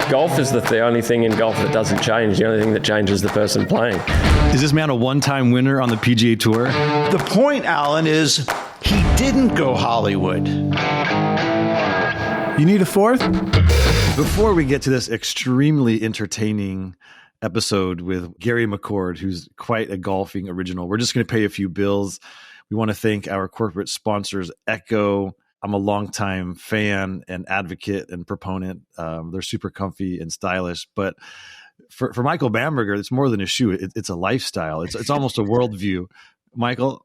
golf is the only thing in golf that doesn't change. The only thing that changes the person playing. Is this man a one-time winner on the PGA Tour? The point, Alan, is he didn't go Hollywood. You need a fourth? Before we get to this extremely entertaining episode with Gary McCord, who's quite a golfing original, we're just going to pay a few bills. We want to thank our corporate sponsors, Echo. I'm a longtime fan and advocate and proponent. They're super comfy and stylish. But for Michael Bamberger, it's more than a shoe. It's a lifestyle. It's almost a worldview. Michael?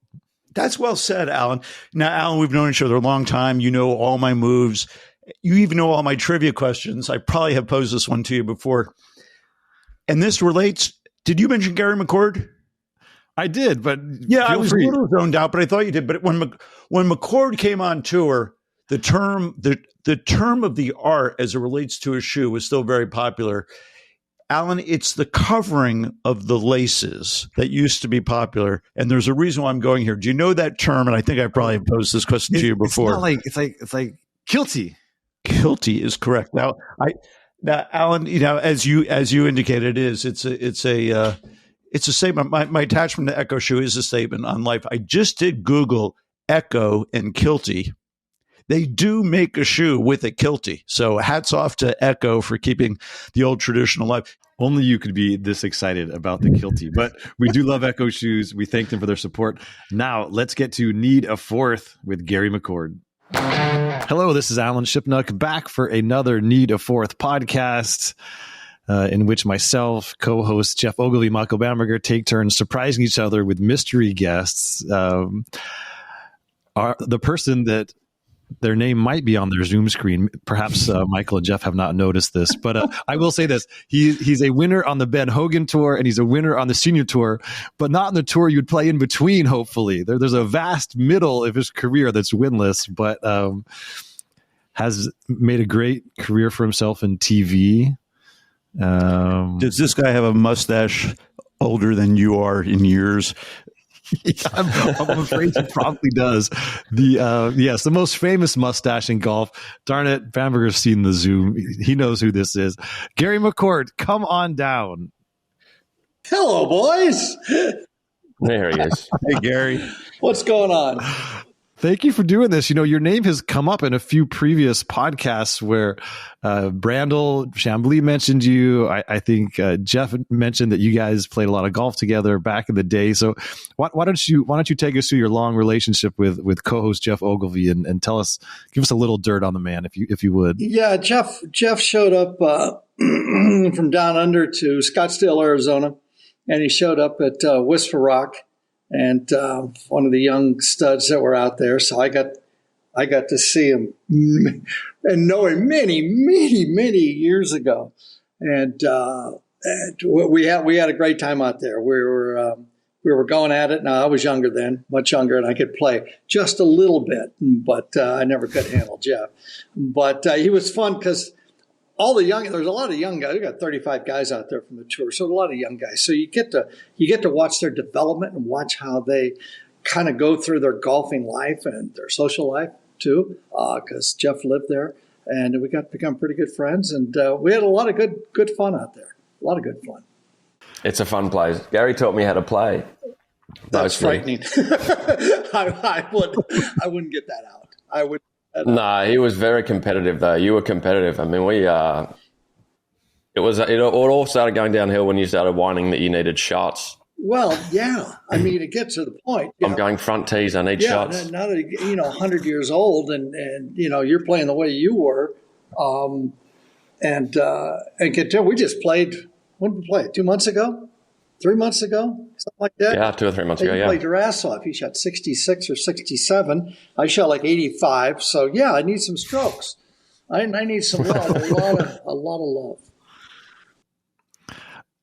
That's well said, Alan. Now, Alan, we've known each other a long time. You know all my moves. You even know all my trivia questions. I probably have posed this one to you before. And this relates. Did you mention Gary McCord? I did, but yeah, I was a little zoned out, but I thought you did. But when McCord came on tour, the term of the art as it relates to a shoe was still very popular. Alan, it's the covering of the laces that used to be popular, and there's a reason why I'm going here. Do you know that term? And I think I probably posed this question to you before. It's like kilty. Kilty is correct. Now, Alan, as you indicated, it's a statement. My attachment to Echo shoe is a statement on life. I just did Google Echo and kilty. They do make a shoe with a kilty. So hats off to Echo for keeping the old tradition alive. Only you could be this excited about the kilty. But we do love Echo shoes. We thank them for their support. Now let's get to Need a Fourth with Gary McCord. Hello, this is Alan Shipnuck back for another Need a Fourth podcast in which myself, co-host Geoff Ogilvy, Michael Bamberger take turns surprising each other with mystery guests. The person that their name might be on their Zoom screen. Perhaps Michael and Geoff have not noticed this, but I will say this. He's a winner on the Ben Hogan Tour, and he's a winner on the Senior Tour, but not on the tour you'd play in between, hopefully. There's a vast middle of his career that's winless, but has made a great career for himself in TV. Does this guy have a mustache older than you are in years? Yeah, I'm afraid he probably does. The most famous mustache in golf. Darn it, Bamberger's seen the Zoom. He knows who this is. Gary McCord, come on down. Hello, boys. There he is. Hey, Gary. What's going on? Thank you for doing this. Your name has come up in a few previous podcasts where Brandel Chambly mentioned you. I think Geoff mentioned that you guys played a lot of golf together back in the day. So why don't you take us through your long relationship with co-host Geoff Ogilvy and give us a little dirt on the man, if you would. Yeah, Geoff showed up from down under to Scottsdale, Arizona, and he showed up at Whisper Rock. And one of the young studs that were out there, so I got to see him and know him many years ago, and we had a great time out there. We were going at it. Now I was younger then, much younger, and I could play just a little bit, but I never could handle Geoff. But he was fun because there's a lot of young guys. We got 35 guys out there from the tour, so a lot of young guys. So you get to watch their development and watch how they kind of go through their golfing life and their social life too, because Geoff lived there, and we got to become pretty good friends, and we had a lot of good fun out there. A lot of good fun. It's a fun place. Gary taught me how to play. That's frightening. I wouldn't get that out. I would. No, he was very competitive, though. You were competitive. I mean, it all started going downhill when you started whining that you needed shots. Well, yeah. I mean, it gets to the point. I'm going front tees. I need shots. Now that 100 years old, and you're playing the way you were, and continue. We just played. When did we play? 2 months ago? 3 months ago? Something like that? Yeah, 2 or 3 months ago, You played your ass off. You shot 66 or 67. I shot like 85. So, yeah, I need some strokes. I need some love, a lot of love.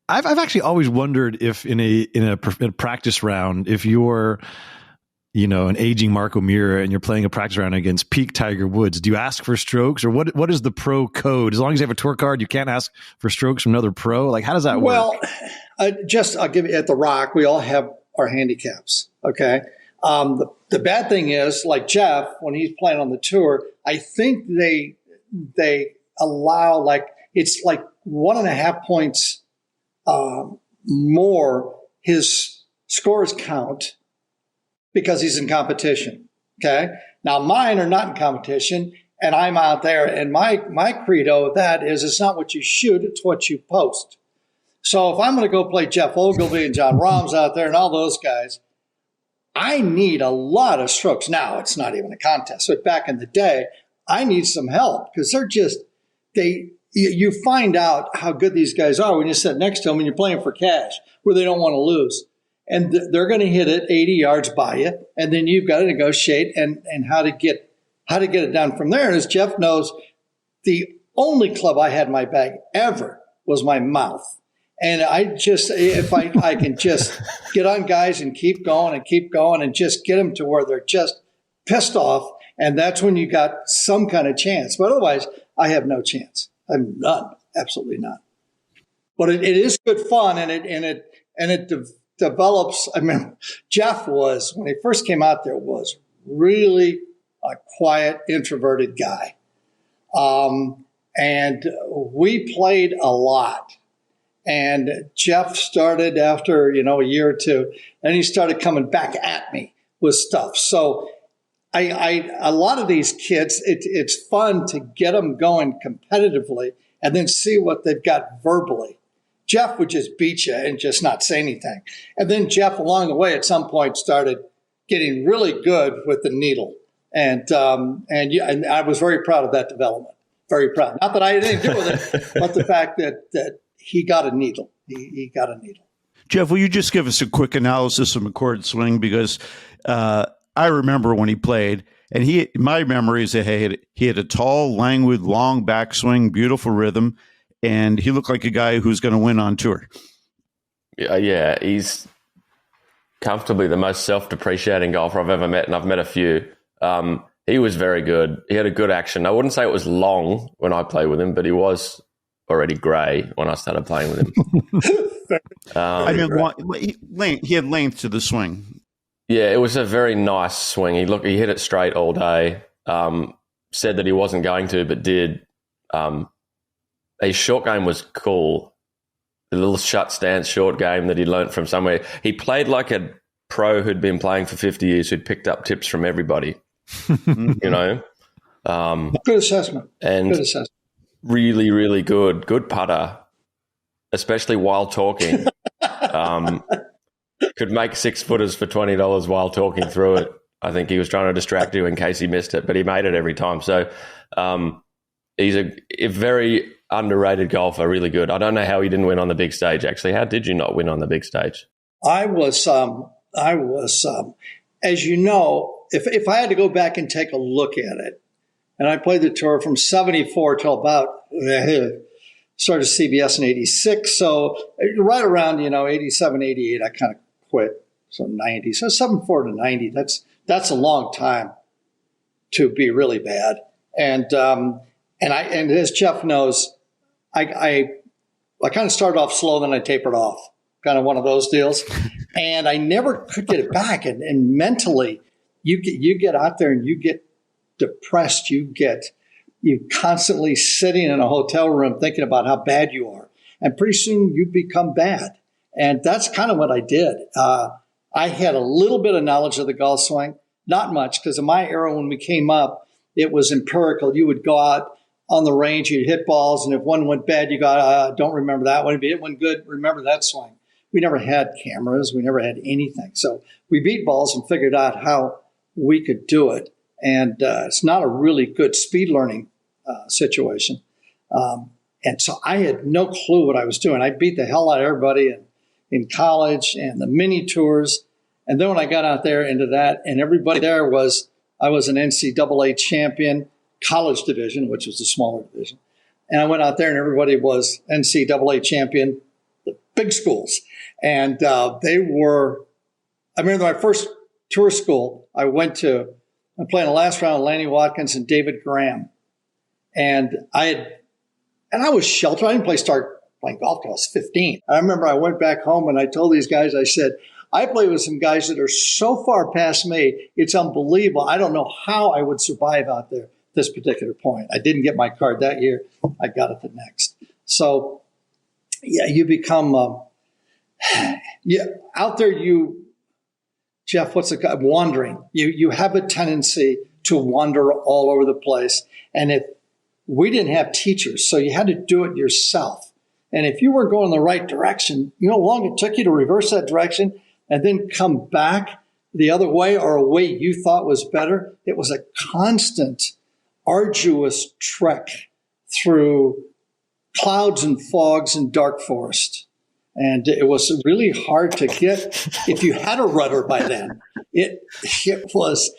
I've actually always wondered if in a practice round, if you're an aging Mark O'Meara and you're playing a practice round against peak Tiger Woods, do you ask for strokes, or what is the pro code? As long as you have a tour card, you can't ask for strokes from another pro. Like, how does that work? Well, I'll give you at the Rock, we all have our handicaps. Okay. The bad thing is, like Geoff, when he's playing on the tour, I think they allow, like, it's like 1.5 points more his scores count because he's in competition. Okay. Now mine are not in competition, and I'm out there, and my credo of that is it's not what you shoot, it's what you post. So if I'm going to go play Geoff Ogilvy and John Rahm's out there and all those guys, I need a lot of strokes. Now it's not even a contest, but back in the day, I need some help because you find out how good these guys are when you sit next to them and you're playing for cash where they don't want to lose. And they're going to hit it 80 yards by you. And then you've got to negotiate and how to get it done from there. And as Geoff knows, the only club I had in my bag ever was my mouth. And if I can just get on guys and keep going and just get them to where they're just pissed off. And that's when you got some kind of chance. But otherwise, I have no chance. I'm none, absolutely none. But it is good fun, and it develops. I mean, Geoff was, when he first came out there, was really a quiet, introverted guy. And we played a lot. And Geoff started after, a year or two, and he started coming back at me with stuff. So a lot of these kids, it's fun to get them going competitively and then see what they've got verbally. Geoff would just beat you and just not say anything. And then Geoff, along the way, at some point started getting really good with the needle. And I was very proud of that development. Very proud. Not that I had anything to do with it, but the fact that he got a needle. He got a needle. Geoff, will you just give us a quick analysis of McCord's swing? Because I remember when he played, and my memory is that he had a tall, languid, long backswing, beautiful rhythm, and he looked like a guy who's going to win on tour. Yeah, he's comfortably the most self-depreciating golfer I've ever met, and I've met a few. He was very good. He had a good action. I wouldn't say it was long when I played with him, but he was already grey when I started playing with him. He had length to the swing. Yeah, it was a very nice swing. He hit it straight all day. Said that he wasn't going to, but did. His short game was cool. The little shut stance short game that he learnt from somewhere. He played like a pro who'd been playing for 50 years, who'd picked up tips from everybody. Good assessment. And good assessment. Really, really good putter, especially while talking. Could make 6-footers for $20 while talking through it. I think he was trying to distract you in case he missed it, but he made it every time. So he's a very underrated golfer, really good. I don't know how he didn't win on the big stage, actually. How did you not win on the big stage? I was, as you know, if I had to go back and take a look at it, and I played the tour from 74 till about started CBS in 86. So right around, 87, 88, I kind of quit. So 90. So 74 to 90, that's a long time to be really bad. And as Geoff knows, I kind of started off slow, then I tapered off, kind of one of those deals. And I never could get it back. And mentally, you get out there and you get depressed. You constantly sitting in a hotel room thinking about how bad you are. And pretty soon you become bad. And that's kind of what I did. I had a little bit of knowledge of the golf swing, not much, because in my era when we came up, it was empirical. You would go out on the range, you'd hit balls, and if one went bad, you go, don't remember that one. If it went good, remember that swing. We never had cameras. We never had anything. So we beat balls and figured out how we could do it. And it's not a really good speed learning situation. And so I had no clue what I was doing. I beat the hell out of everybody in college and the mini tours. And then when I got out there into that, and everybody there I was an NCAA champion, college division, which was the smaller division. And I went out there and everybody was NCAA champion, the big schools. And I remember my first tour school, I'm playing the last round of Lanny Watkins and David Graham. And I was sheltered. I didn't start playing golf until I was 15. I remember I went back home and I told these guys, I said, I play with some guys that are so far past me, it's unbelievable. I don't know how I would survive out there. this particular point. I didn't get my card that year. I got it the next. So, yeah, you become out there. Geoff, wandering? You have a tendency to wander all over the place, and if we didn't have teachers, so you had to do it yourself. And if you weren't going in the right direction, you know how long it took you to reverse that direction and then come back the other way or a way you thought was better? It was a constant, arduous trek through clouds and fogs and dark forest. And it was really hard to get. If you had a rudder by then, it was,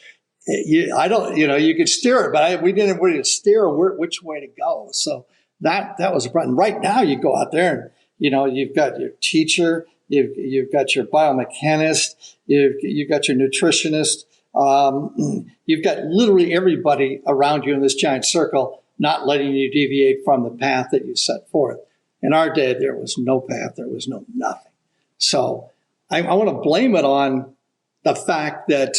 you could steer it, but we didn't really steer which way to go. So that was a problem. Right now, you go out there and, you've got your teacher, you've got your biomechanist, you've got your nutritionist, you've got literally everybody around you in this giant circle, not letting you deviate from the path that you set forth. In our day, there was no path, there was no nothing. So I want to blame it on the fact that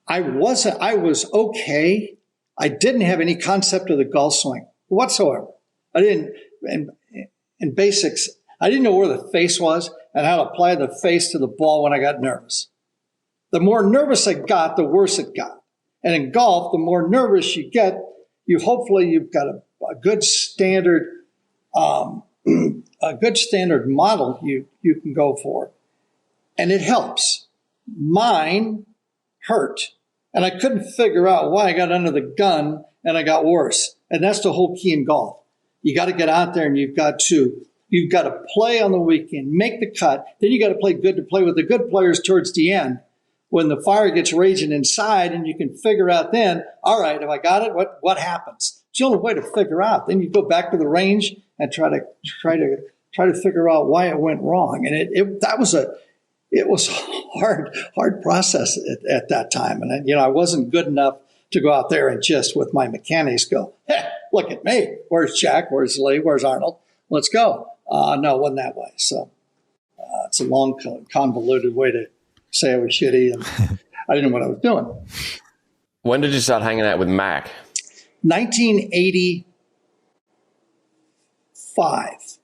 I was okay. I didn't have any concept of the golf swing whatsoever. I didn't, in basics, I didn't know where the face was and how to apply the face to the ball when I got nervous. The more nervous I got, the worse it got. And in golf, the more nervous you get, you've got a good standard, model you can go for. And it helps. Mine hurt. And I couldn't figure out why I got under the gun and I got worse. And that's the whole key in golf. You got to get out there and you've got to play on the weekend, make the cut. Then you got to play good to play with the good players towards the end when the fire gets raging inside, and you can figure out then, all right, if I got it, what happens? It's the only way to figure out. Then you go back to the range and try to figure out why it went wrong. And it was hard process at that time. And I wasn't good enough to go out there and just with my mechanics go, hey, look at me. Where's Jack? Where's Lee? Where's Arnold? Let's go. No, it wasn't that way. So it's a long, convoluted way to say I was shitty, and I didn't know what I was doing. When did you start hanging out with Mac? 1985.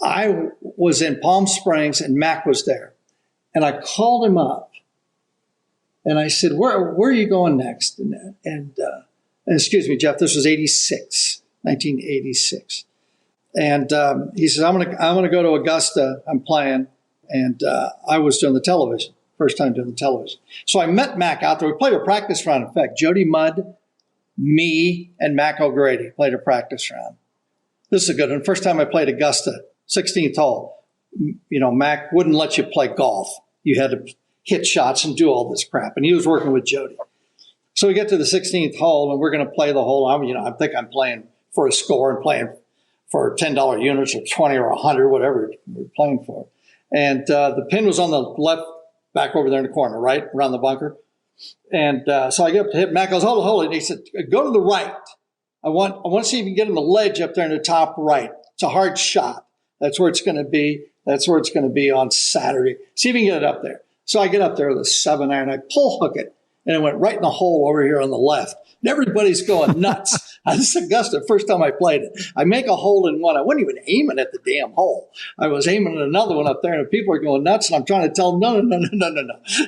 I was in Palm Springs, and Mac was there. And I called him up, and I said, where are you going next? And excuse me, Geoff, this was 1986. And he says, I'm gonna go to Augusta. I'm playing. And I was doing the television, first time doing the television. So I met Mac out there. We played a practice round. In fact, Jody Mudd, me, and Mac O'Grady played a practice round. This is a good one. First time I played Augusta, 16th hole. Mac wouldn't let you play golf. You had to hit shots and do all this crap. And he was working with Jody. So we get to the 16th hole, and we're going to play the hole. I think I'm playing for a score and playing for $10 units or 20 or 100, whatever we're playing for. And the pin was on the left, back over there in the corner, right, around the bunker. And so I get up to hit. Mac goes, hold it. And he said, go to the right. I want to see if you can get on the ledge up there in the top right. It's a hard shot. That's where it's going to be. That's where it's going to be on Saturday. See if you can get it up there. So I get up there with a 7-iron. I pull hook it, and it went right in the hole over here on the left. And everybody's going nuts. This is Augusta, first time I played it. I make a hole in one. I wasn't even aiming at the damn hole. I was aiming at another one up there, and people are going nuts, and I'm trying to tell them,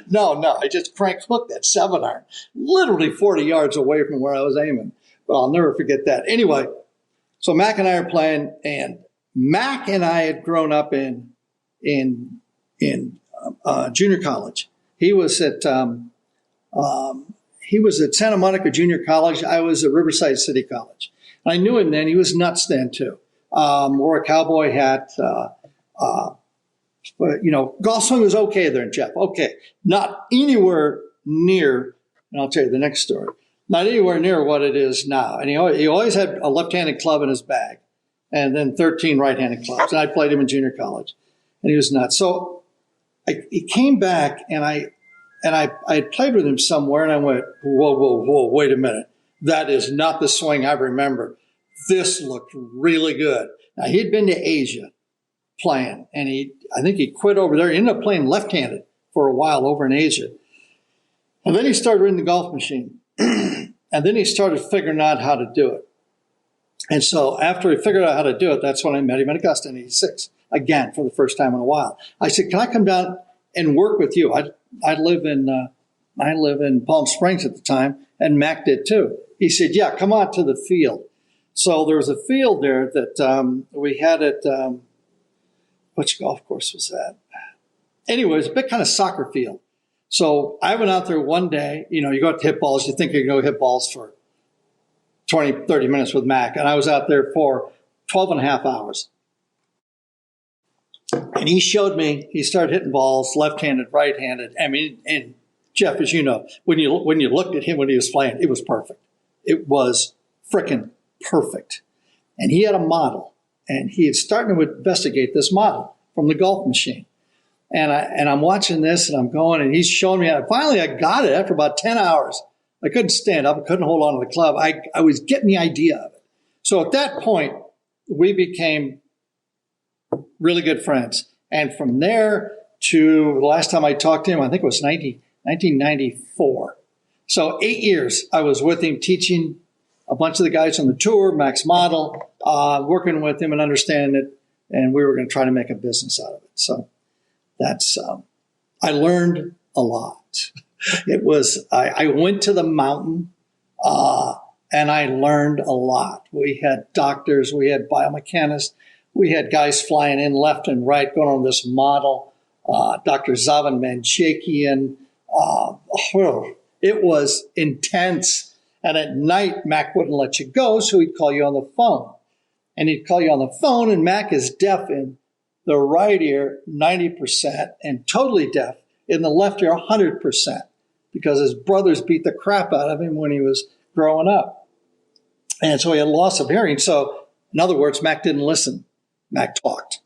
no. I just crank hooked that 7-iron, literally 40 yards away from where I was aiming. But I'll never forget that. Anyway, so Mac and I are playing, and Mac and I had grown up in junior college. He was at Santa Monica Junior College. I was at Riverside City College. And I knew him then. He was nuts then too. Wore a cowboy hat. But golf swing was okay there in Geoff. Okay, not anywhere near. And I'll tell you the next story. Not anywhere near what it is now. And he always had a left-handed club in his bag, and then 13 right-handed clubs. And I played him in junior college, and he was nuts. So he came back, and I had played with him somewhere, and I went, whoa, wait a minute. That is not the swing I remember. This looked really good. Now, he'd been to Asia playing, and I think he quit over there. He ended up playing left-handed for a while over in Asia. And then he started reading the golf machine. And then he started figuring out how to do it. And so after he figured out how to do it, that's when I met him in Augusta in 86, again, for the first time in a while. I said, can I come down and work with you? I live in Palm Springs at the time, and Mac did too. He said, yeah, come out to the field. So there was a field there that we had at, which golf course was that? Anyway, it was a big kind of soccer field. So I went out there one day. You know, you go out to hit balls. You think you're going to hit balls for 20, 30 minutes with Mac. And I was out there for 12 and a half hours. And he showed me, he started hitting balls, left-handed, right-handed. I mean, and Geoff, as you know, when you looked at him when he was playing, it was perfect. It was frickin' perfect. And he had a model. And he had started to investigate this model from the golf machine. And I'm watching this, and I'm going, and he's showing me. Finally, I got it after about 10 hours. I couldn't stand up. I couldn't hold on to the club. I was getting the idea of it. So at that point, we became really good friends. And from there to the last time I talked to him, I think it was 1994. So 8 years I was with him, teaching a bunch of the guys on the tour, Mac's model, working with him and understanding it. And we were going to try to make a business out of it. So that's, I learned a lot. It was, I went to the mountain, and I learned a lot. We had doctors, we had biomechanists, we had guys flying in left and right, going on this model, Dr. Zavan Manchakian. It was intense. And at night, Mac wouldn't let you go, so he'd call you on the phone. And he'd call you on the phone, and Mac is deaf in the right ear 90% and totally deaf in the left ear 100% because his brothers beat the crap out of him when he was growing up. And so he had loss of hearing. So in other words, Mac didn't listen. Mac talked.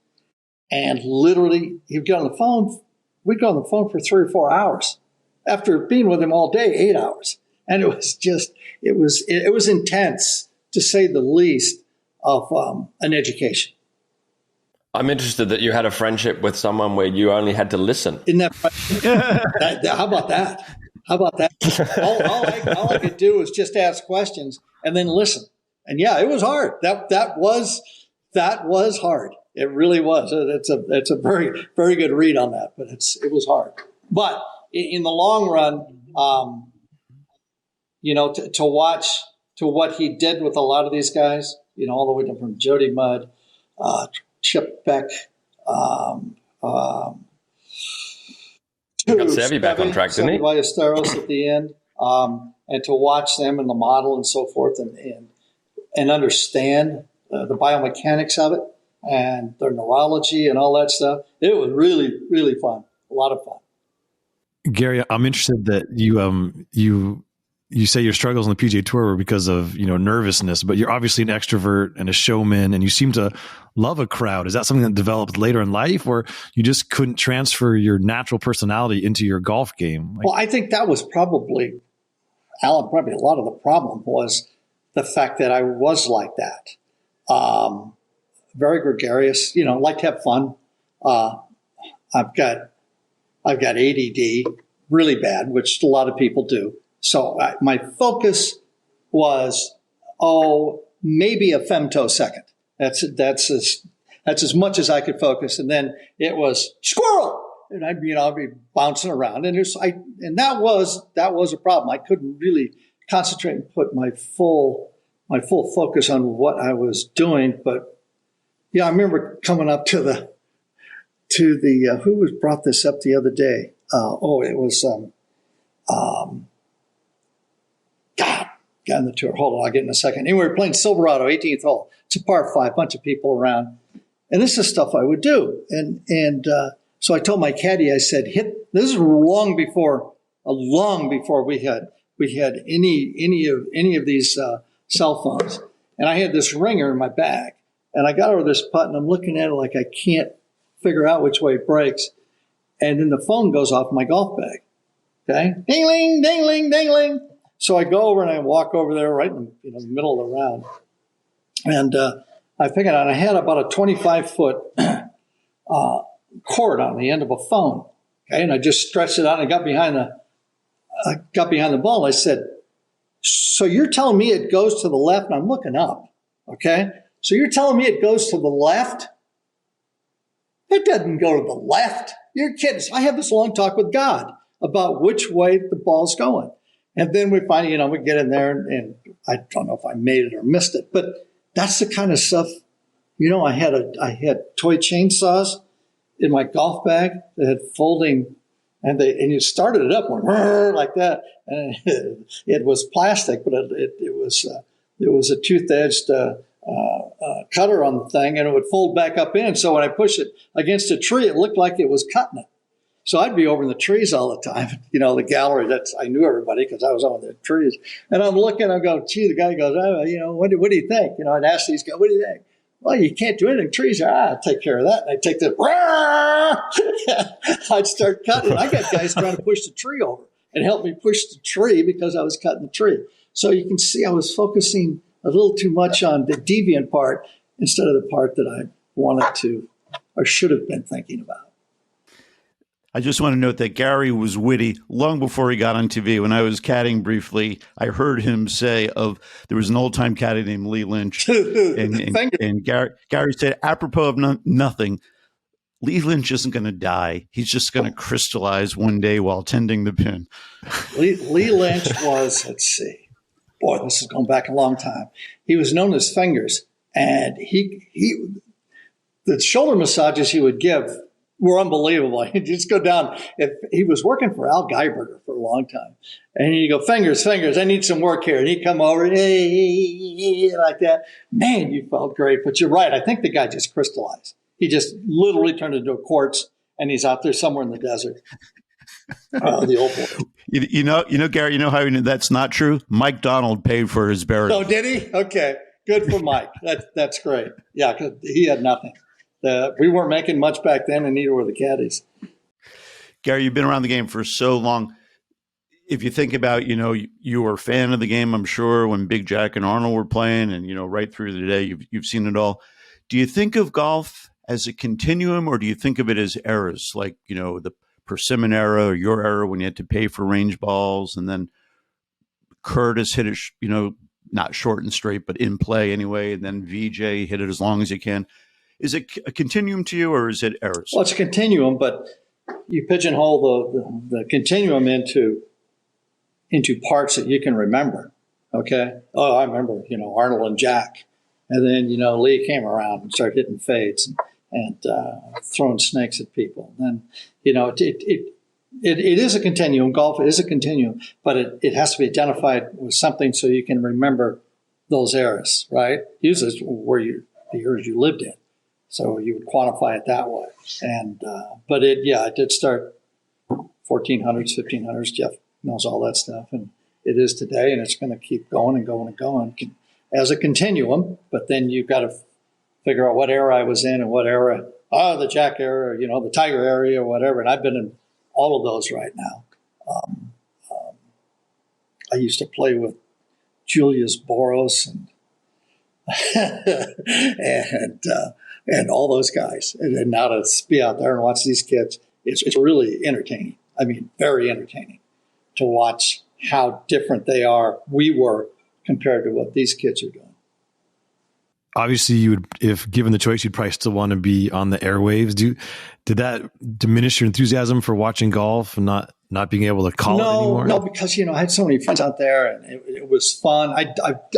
And literally, he'd get on the phone. We'd go on the phone for 3 or 4 hours after being with him all day, 8 hours. And it was just, it was intense, to say the least, of an education. I'm interested that you had a friendship with someone where you only had to listen. Isn't that right? How about that? How about that? All I could do was just ask questions and then listen. And yeah, it was hard. That was hard. It really was. It's a very, very good read on that, but it was hard. But in the long run, to watch what he did with a lot of these guys, all the way down from Jody Mudd, Chip Beck, got Savvy back on track, didn't he? Ballesteros at the end, and to watch them and the model and so forth, and understand the biomechanics of it and their neurology and all that stuff. It was really, really fun. A lot of fun. Gary, I'm interested that you say your struggles on the PGA Tour were because of, nervousness, but you're obviously an extrovert and a showman, and you seem to love a crowd. Is that something that developed later in life, or you just couldn't transfer your natural personality into your golf game? Well, I think that was probably, Alan, probably a lot of the problem was the fact that I was like that. Very gregarious, like to have fun. I've got ADD really bad, which a lot of people do. So my focus was, maybe a femtosecond. That's as much as I could focus. And then it was squirrel, and I'd be bouncing around, and that was a problem. I couldn't really concentrate and put my full focus on what I was doing. But yeah, I remember coming up to the who brought this up the other day? It was got in the tour. Hold on, I'll get in a second. Anyway, we were playing Silverado, 18th hole. It's a par 5, bunch of people around. And this is stuff I would do. And so I told my caddy, I said, this is long before we had any of these cell phones. And I had this ringer in my bag. And I got over this putt, and I'm looking at it like I can't figure out which way it breaks. And then the phone goes off my golf bag. Okay? Ding-ling, ding-ling, ding-ling. So I go over and I walk over there right in the middle of the round. And I pick it out. I had about a 25-foot cord on the end of a phone. Okay? And I just stretched it out, and I got behind I got behind the ball. I said, so you're telling me it goes to the left? And I'm looking up. Okay. So you're telling me it goes to the left? It doesn't go to the left. You're kidding. I have this long talk with God about which way the ball's going. And then we finally, we get in there and I don't know if I made it or missed it, but that's the kind of stuff, I had toy chainsaws in my golf bag that had folding, and you started it up like that, and it was plastic, but it was a tooth-edged cutter on the thing, and it would fold back up in. So when I pushed it against a tree, it looked like it was cutting it. So I'd be over in the trees all the time. The gallery, I knew everybody because I was on the trees. And I'm looking, I'm going, gee, the guy goes, what do you think? I'd ask these guys, what do you think? Well, you can't do anything. Trees are, I'll take care of that. And I'd take the, I'd start cutting. I got guys trying to push the tree over and help me push the tree because I was cutting the tree. So you can see I was focusing a little too much on the deviant part instead of the part that I wanted to or should have been thinking about. I just want to note that Gary was witty long before he got on TV. When I was caddying briefly, I heard him say there was an old-time caddy named Lee Lynch. and Gary said, apropos of nothing, Lee Lynch isn't going to die. He's just going to crystallize one day while tending the pin. Lee Lynch was, let's see, boy, this is going back a long time. He was known as Fingers, and the shoulder massages he would give were unbelievable. He'd just go down. If he was working for Al Geiberger for a long time, and he'd go, fingers, I need some work here. And he'd come over, hey, like that. Man, you felt great. But you're right. I think the guy just crystallized. He just literally turned into a quartz, and he's out there somewhere in the desert. The old boy. Gary, how that's not true? Mike Donald paid for his burial. Oh, did he? Okay. Good for Mike. That's great. Yeah, because he had nothing. We weren't making much back then, and neither were the caddies. Gary, you've been around the game for so long. If you think about, you were a fan of the game, I'm sure, when Big Jack and Arnold were playing, and, right through the day, you've seen it all. Do you think of golf as a continuum, or do you think of it as eras, like, the Persimmon era or your era when you had to pay for range balls, and then Curtis hit it, not short and straight, but in play anyway, and then VJ hit it as long as you can. Is it a continuum to you, or is it eras? Well, it's a continuum, but you pigeonhole the continuum into parts that you can remember. Okay. Oh, I remember, Arnold and Jack. And then, Lee came around and started hitting fades and throwing snakes at people. And, it is a continuum. Golf is a continuum, but it has to be identified with something so you can remember those eras, right? Usually it's the eras you lived in. So you would quantify it that way. And, but it did start 1400s, 1500s. Geoff knows all that stuff. And it is today, and it's going to keep going and going and going as a continuum. But then you've got to figure out what era I was in and what era, the Jack era, the Tiger area or whatever. And I've been in all of those right now. I used to play with Julius Boros and all those guys. And now to be out there and watch these kids, it's really entertaining. I mean, very entertaining to watch how different we were compared to what these kids are doing. Obviously, you would, if given the choice, you'd probably still want to be on the airwaves. Did that diminish your enthusiasm for watching golf and not being able to call it anymore? No, because, I had so many friends out there, and it was fun. I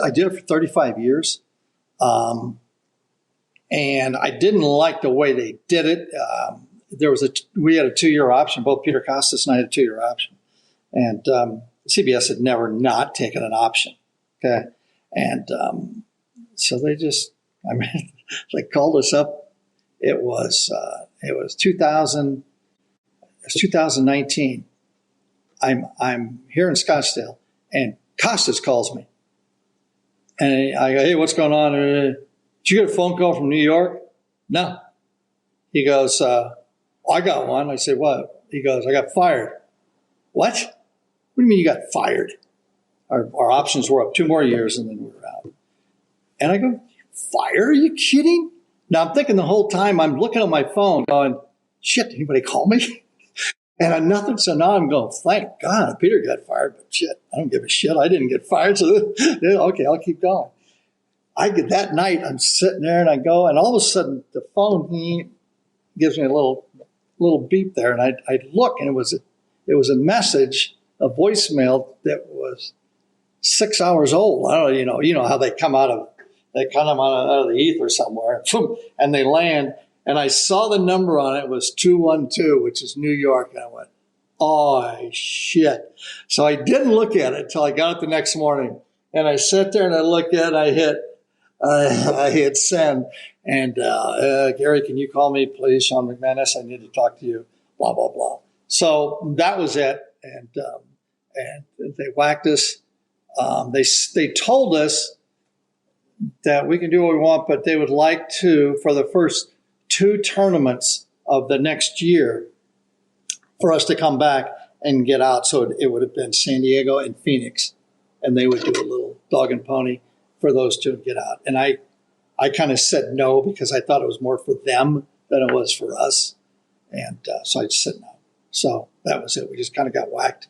did it for 35 years. And I didn't like the way they did it. We had a 2-year option. Both Peter Costas and I had a 2-year option. And CBS had never not taken an option. Okay. And so they called us up. It was 2000. It's 2019. I'm here in Scottsdale, and Costas calls me. And I go, hey, what's going on? Did you get a phone call from New York? No. He goes, I got one. I said, what? He goes, I got fired. What? What do you mean you got fired? Our options were up 2 more years, and then we were out. And I go, fire? Are you kidding? Now I'm thinking the whole time I'm looking at my phone going, shit, did anybody call me? And nothing. So now I'm going, thank God Peter got fired, but shit, I don't give a shit. I didn't get fired. So okay, I'll keep going. That night, I'm sitting there and I go, and all of a sudden the phone gives me a little beep there. And I look, and it was a message, a voicemail that was 6 hours old. I don't know, you know how they come out of the ether somewhere, and they land. And I saw the number on it was 212, which is New York. And I went, oh, shit. So I didn't look at it until I got up the next morning. And I sat there and I looked at it. I hit send. And Gary, can you call me, please? Sean McManus, I need to talk to you, blah, blah, blah. So that was it. And they whacked us. They told us that we can do what we want, but they would like to, for the first 2 tournaments of the next year, for us to come back and get out. So it would have been San Diego and Phoenix, and they would do a little dog and pony for those 2 to get out. And I kind of said no because I thought it was more for them than it was for us. And so I just said no. So that was it. We just kind of got whacked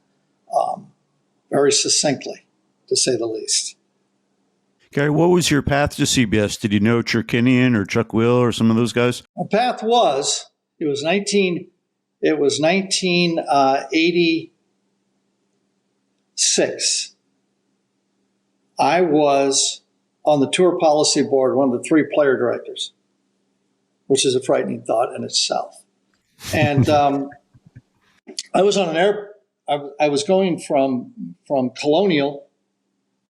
very succinctly, to say the least. Gary, what was your path to CBS? Did you know Cherkinian or Chuck Will or some of those guys? My path was 1986. I was on the tour policy board, one of the 3 player directors, which is a frightening thought in itself. And I was on I was going from Colonial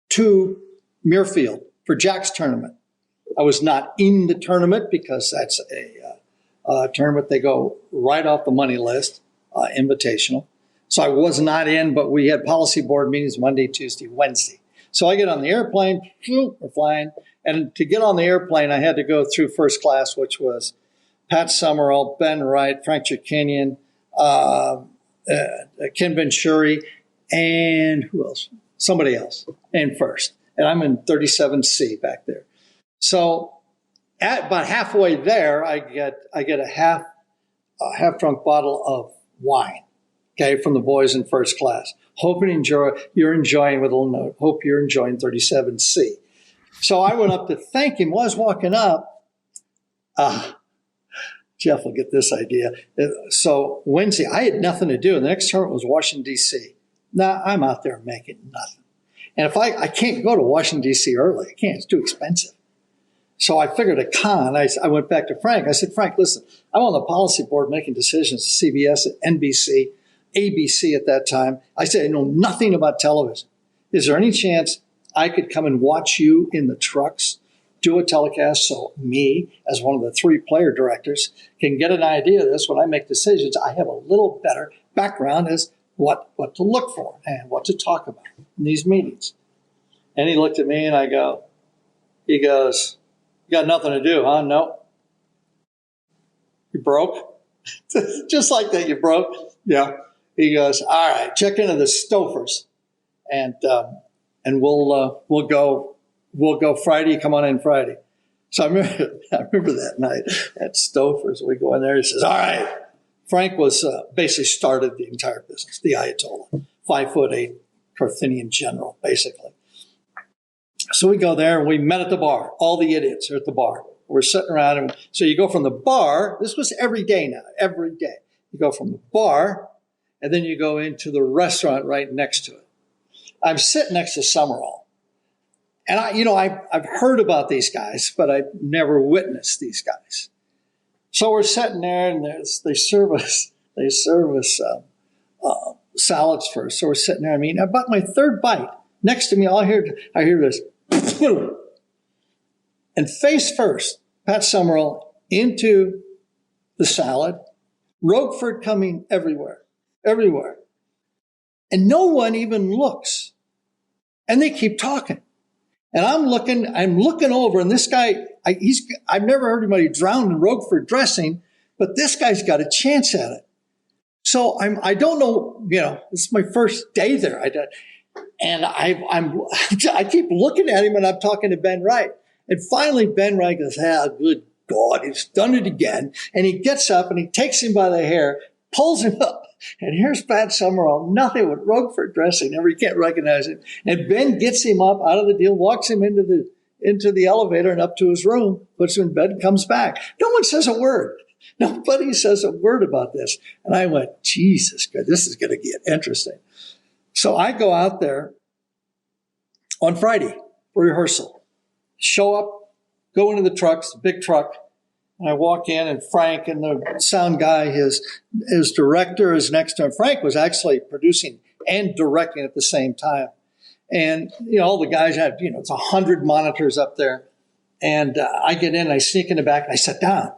to Muirfield for Jack's tournament. I was not in the tournament because that's a tournament they go right off the money list, invitational. So I was not in, but we had policy board meetings Monday, Tuesday, Wednesday. So I get on the airplane, we're flying, and to get on the airplane, I had to go through first class, which was Pat Summerall, Ben Wright, Frank Cherkinian, Ken Venturi, and who else? Somebody else in first. And I'm in 37C back there. So at about halfway there, I get a half drunk bottle of wine, okay, from the boys in first class. Hope you're enjoying with a little note. Hope you're enjoying 37C. So I went up to thank him. While I was walking up, Geoff will get this idea. So Wednesday, I had nothing to do. And the next tournament was Washington, D.C. Now I'm out there making nothing. And if I can't go to Washington, D.C. early, I can't. It's too expensive. So I figured a con. I went back to Frank. I said, Frank, listen, I'm on the policy board making decisions at CBS, at NBC, ABC at that time. I said, I know nothing about television. Is there any chance I could come and watch you in the trucks, do a telecast so me, as one of the 3 player directors, can get an idea of this when I make decisions? I have a little better background as what to look for and what to talk about in these meetings. And he looked at me and he goes, you got nothing to do, huh? No. You broke? Just like that, you broke? Yeah. He goes, all right, check into the Stofers and we'll go Friday. Come on in Friday. So I remember that night at Stofers. We go in there. He says, all right. Frank was basically started the entire business, the Ayatollah, 5'8" Carthenian general, basically. So we go there and we met at the bar. All the idiots are at the bar. We're sitting around. And so you go from the bar. This was every day now, every day. You go from the bar and then you go into the restaurant right next to it. I'm sitting next to Summerall. And I've heard about these guys, but I've never witnessed these guys. So we're sitting there, and they serve us salads first. So we're sitting there. I mean, about my 3rd bite, next to me, I hear this, and face first, Pat Summerall into the salad, Roquefort coming everywhere, and no one even looks, and they keep talking. And I'm looking over, and this guy, I've never heard anybody drown in Roquefort dressing, but this guy's got a chance at it. So I don't know, this is my first day there. I keep looking at him, and I'm talking to Ben Wright. And finally, Ben Wright goes, good God, he's done it again. And he gets up and he takes him by the hair, pulls him up, And here's Pat Summerall, nothing but Roquefort dressing. You can't recognize him. And Ben gets him up out of the deal, walks him into the elevator and up to his room, puts him in bed, and comes back. No one says a word. Nobody says a word about this. And I went, Jesus Christ, this is going to get interesting. So I go out there on Friday for rehearsal, show up, go into the trucks, big truck, and I walk in, and Frank and the sound guy, his director is next to him. Frank was actually producing and directing at the same time. And, all the guys had, it's 100 monitors up there. And I get in, I sneak in the back, and I sit down.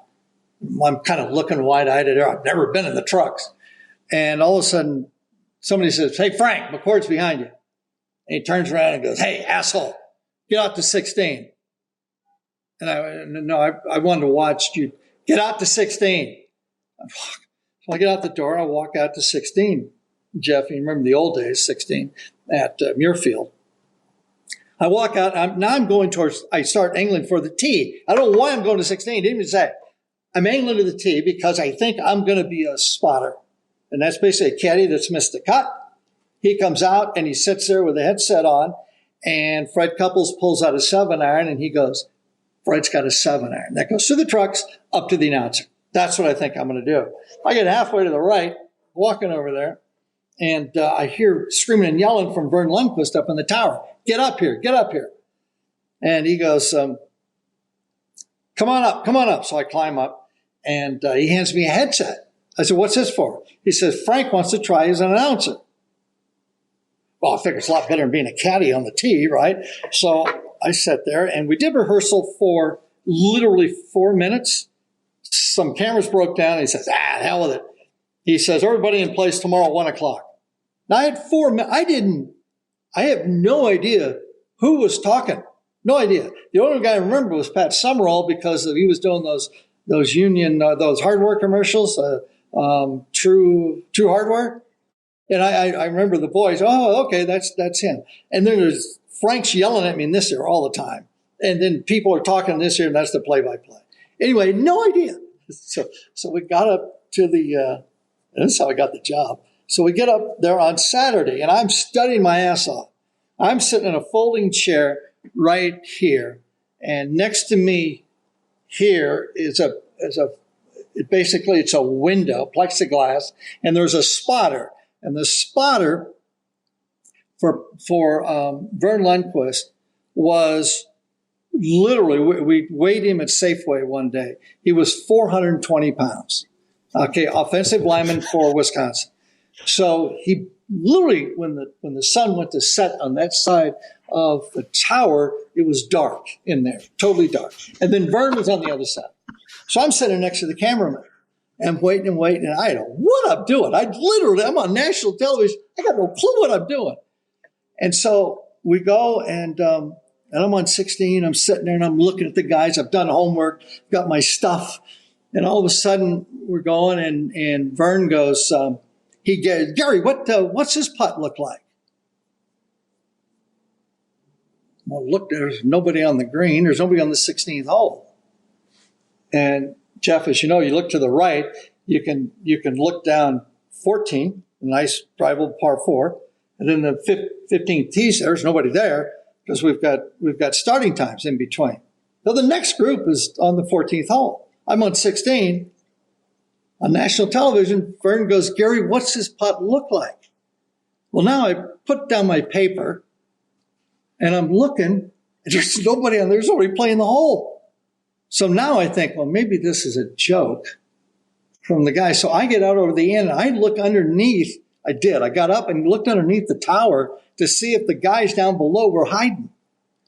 I'm kind of looking wide-eyed at her. I've never been in the trucks. And all of a sudden, somebody says, "Hey, Frank, McCord's behind you." And he turns around and goes, "Hey, asshole, get out to 16. And I wanted to watch you get out to 16. So I get out the door, I walk out to 16. Geoff, you remember the old days, 16 at Muirfield. I walk out. I'm going towards, I start angling for the tee. I don't know why I'm going to 16. Didn't even say. I'm angling to the tee because I think I'm going to be a spotter. And that's basically a caddy that's missed the cut. He comes out and he sits there with a headset on, and Fred Couples pulls out a 7-iron and he goes, Fred's got a 7-iron. That goes through the trucks up to the announcer. That's what I think I'm going to do. I get halfway to the right, walking over there, and I hear screaming and yelling from Vern Lundquist up in the tower. Get up here, get up here. And he goes, come on up. So I climb up, and he hands me a headset. I said, "What's this for?" He says, "Frank wants to try as an announcer." Well, I figure it's a lot better than being a caddy on the tee, right? So I sat there, and we did rehearsal for literally 4 minutes. Some cameras broke down, and he says, hell with it. He says, "Everybody in place tomorrow at 1 o'clock. Now, I had 4 minutes. I have no idea who was talking. No idea. The only guy I remember was Pat Summerall because he was doing those union, those hardware commercials, True Hardware. And I remember the voice. Oh, okay, that's him. And then there's Frank's yelling at me in this ear all the time. And then people are talking in this ear, and that's the play-by-play. Anyway, no idea. So we got up to the, that's how I got the job. So we get up there on Saturday, and I'm studying my ass off. I'm sitting in a folding chair right here, and next to me here is basically it's a window, plexiglass, and there's a spotter. And the spotter for Vern Lundquist was literally, we weighed him at Safeway one day. He was 420 pounds. Okay, offensive lineman for Wisconsin. So he literally, when the sun went to set on that side of the tower, it was dark in there, totally dark. And then Vern was on the other side. So I'm sitting next to the cameraman. I'm waiting, and I don't know what I'm doing. I'm on national television. I got no clue what I'm doing. And so we go, and I'm on 16. I'm sitting there, and I'm looking at the guys. I've done homework, got my stuff. And all of a sudden, we're going, and Vern goes, Gary, what's this putt look like? Well, look, there's nobody on the green. There's nobody on the 16th hole. And Geoff, as you know, you look to the right, you can look down 14, a nice drivable par 4, and then the 15th tee, there's nobody there because we've got starting times in between. So the next group is on the 14th hole. I'm on 16. On national television, Vern goes, Gary, what's this putt look like? Well, now I put down my paper, and I'm looking, and there's nobody playing the hole. So now I think, well, maybe this is a joke from the guy. So I get out over the end, and I look underneath. I got up and looked underneath the tower to see if the guys down below were hiding.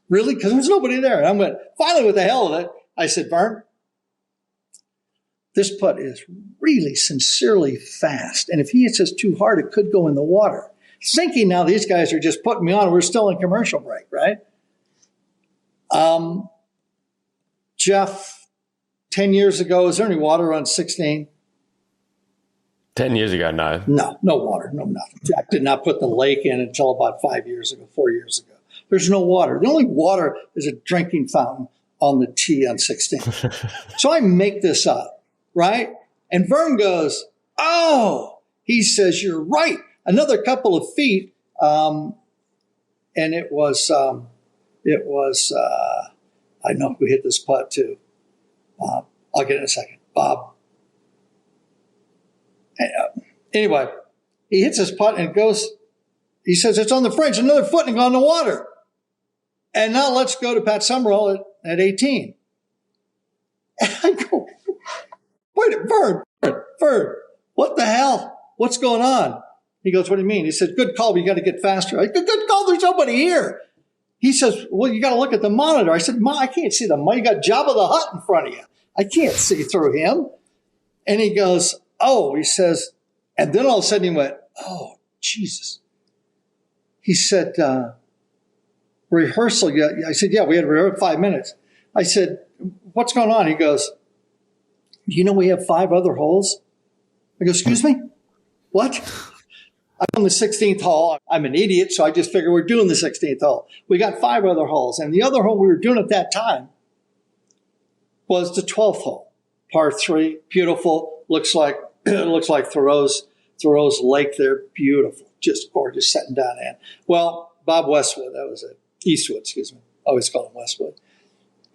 Really? Because there was nobody there. And I went, finally, with the hell of it, I said, Vern, this putt is really sincerely fast. And if he hits us too hard, it could go in the water. Thinking now these guys are just putting me on. We're still in commercial break, right? Geoff, 10 years ago, is there any water on 16? 10 years ago, no. No water, no nothing. Jack did not put the lake in until about 4 years ago. There's no water. The only water is a drinking fountain on the tee on 16. So I make this up, right? And Vern goes, oh, He says, you're right. Another couple of feet. And it was, I know who hit this putt too. Bob. I'll get it in a second. Bob. Anyway, he hits his putt and goes, he says, it's on the fringe, another foot and go in the water. And now let's go to Pat Summerall at 18. And I go, wait, Vern, what the hell? What's going on? He goes, what do you mean? He said, good call, but you got to get faster. I go, good call, there's nobody here. He says, well, you got to look at the monitor. I said, I can't see the monitor. You got Jabba the Hutt in front of you. I can't see through him. And he goes, oh, he says, and then all of a sudden he went, oh, Jesus. He said, rehearsal. Yeah. I said, yeah, we had rehearsal 5 minutes. I said, what's going on? He goes, you know, we have 5 other holes. I go, excuse me? What? I'm on the 16th hole. I'm an idiot, so I just figured we're doing the 16th hole. We got 5 other holes. And the other hole we were doing at that time was the 12th hole. Par 3, beautiful. Looks like Thoreau's Lake there. Beautiful. Just gorgeous, setting down in. Well, Bob Westwood, that was it. Eastwood, excuse me. I always call him Westwood.